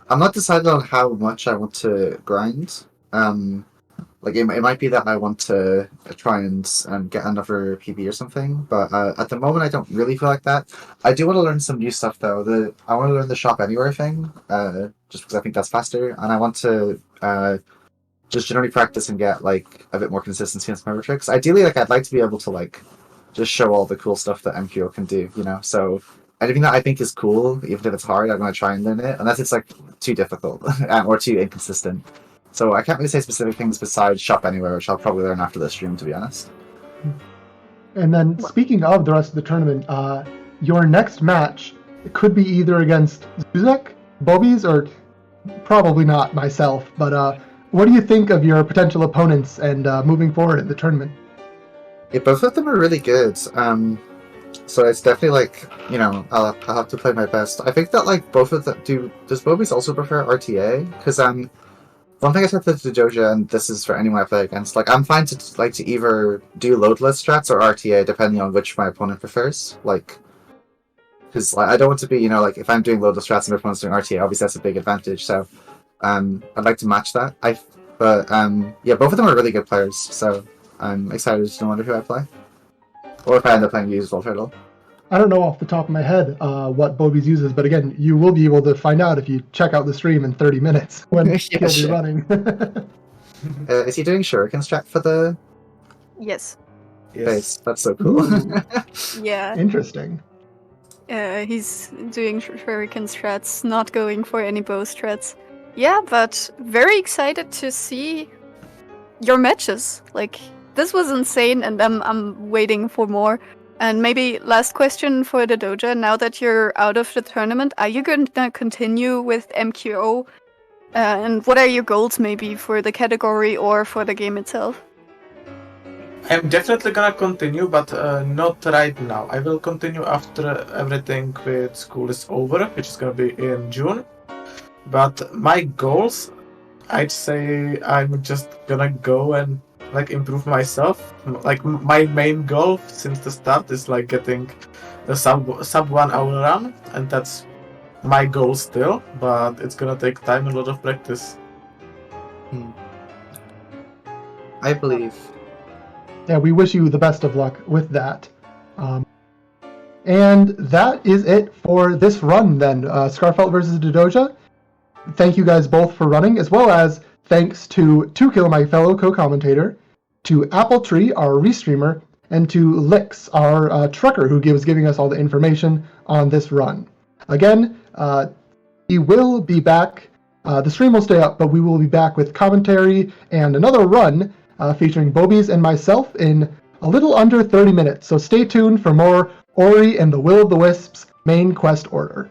not decided on how much I want to grind. Like it might be that I want to try and get another PB or something, but at the moment I don't really feel like that. I do want to learn some new stuff though. I want to learn the shop anywhere thing, just because I think that's faster, and I want to just generally practice and get like a bit more consistency in some other tricks. Ideally, like I'd like to be able to like just show all the cool stuff that MQO can do, you know. So anything that I think is cool, even if it's hard, I'm going to try and learn it, unless it's like too difficult or too inconsistent. So I can't really say specific things besides Shop Anywhere, which I'll probably learn after the stream, to be honest. And then speaking of the rest of the tournament, your next match could be either against Zuzek, Bobby's, or probably not myself. But what do you think of your potential opponents and moving forward in the tournament? Yeah, both of them are really good. So it's definitely like, you know, I'll have to play my best. I think that like both of them does Bobby's also prefer RTA? Because one thing I said to Dadoja, and this is for anyone I play against, like I'm fine to either do loadless strats or RTA depending on which my opponent prefers. Like, because like, I don't want to be, you know, like if I'm doing loadless strats and my opponent's doing RTA, obviously that's a big advantage. So I'd like to match that. Yeah, both of them are really good players. So I'm excited to wonder who I play, or if I end up playing Useful Turtle. I don't know off the top of my head what Bobby's uses, but again, you will be able to find out if you check out the stream in 30 minutes when Yeah, he'll be sure. running. Is he doing Shuriken strat for the Yes. base? That's so cool. Yeah. Interesting. He's doing shuriken strats, not going for any bow strats. Yeah, but very excited to see your matches. Like, this was insane, and I'm waiting for more. And maybe last question for the Dadoja. Now that you're out of the tournament, are you going to continue with MQO? And what are your goals maybe for the category or for the game itself? I'm definitely gonna continue, but not right now. I will continue after everything with school is over, which is gonna be in June. But my goals, I'd say I'm just gonna go and like improve myself. Like my main goal since the start is like getting a sub 1 hour run, and that's my goal still. But it's gonna take time and a lot of practice. I believe. Yeah, we wish you the best of luck with that. And that is it for this run then. Skarfelt versus Dadoja. Thank you guys both for running, as well as thanks to 2Kill, my fellow co-commentator, to Apple Tree, our restreamer, and to Lix, our trucker who was giving us all the information on this run. Again, we will be back. The stream will stay up, but we will be back with commentary and another run featuring Bobies and myself in a little under 30 minutes. So stay tuned for more Ori and the Will of the Wisps main quest order.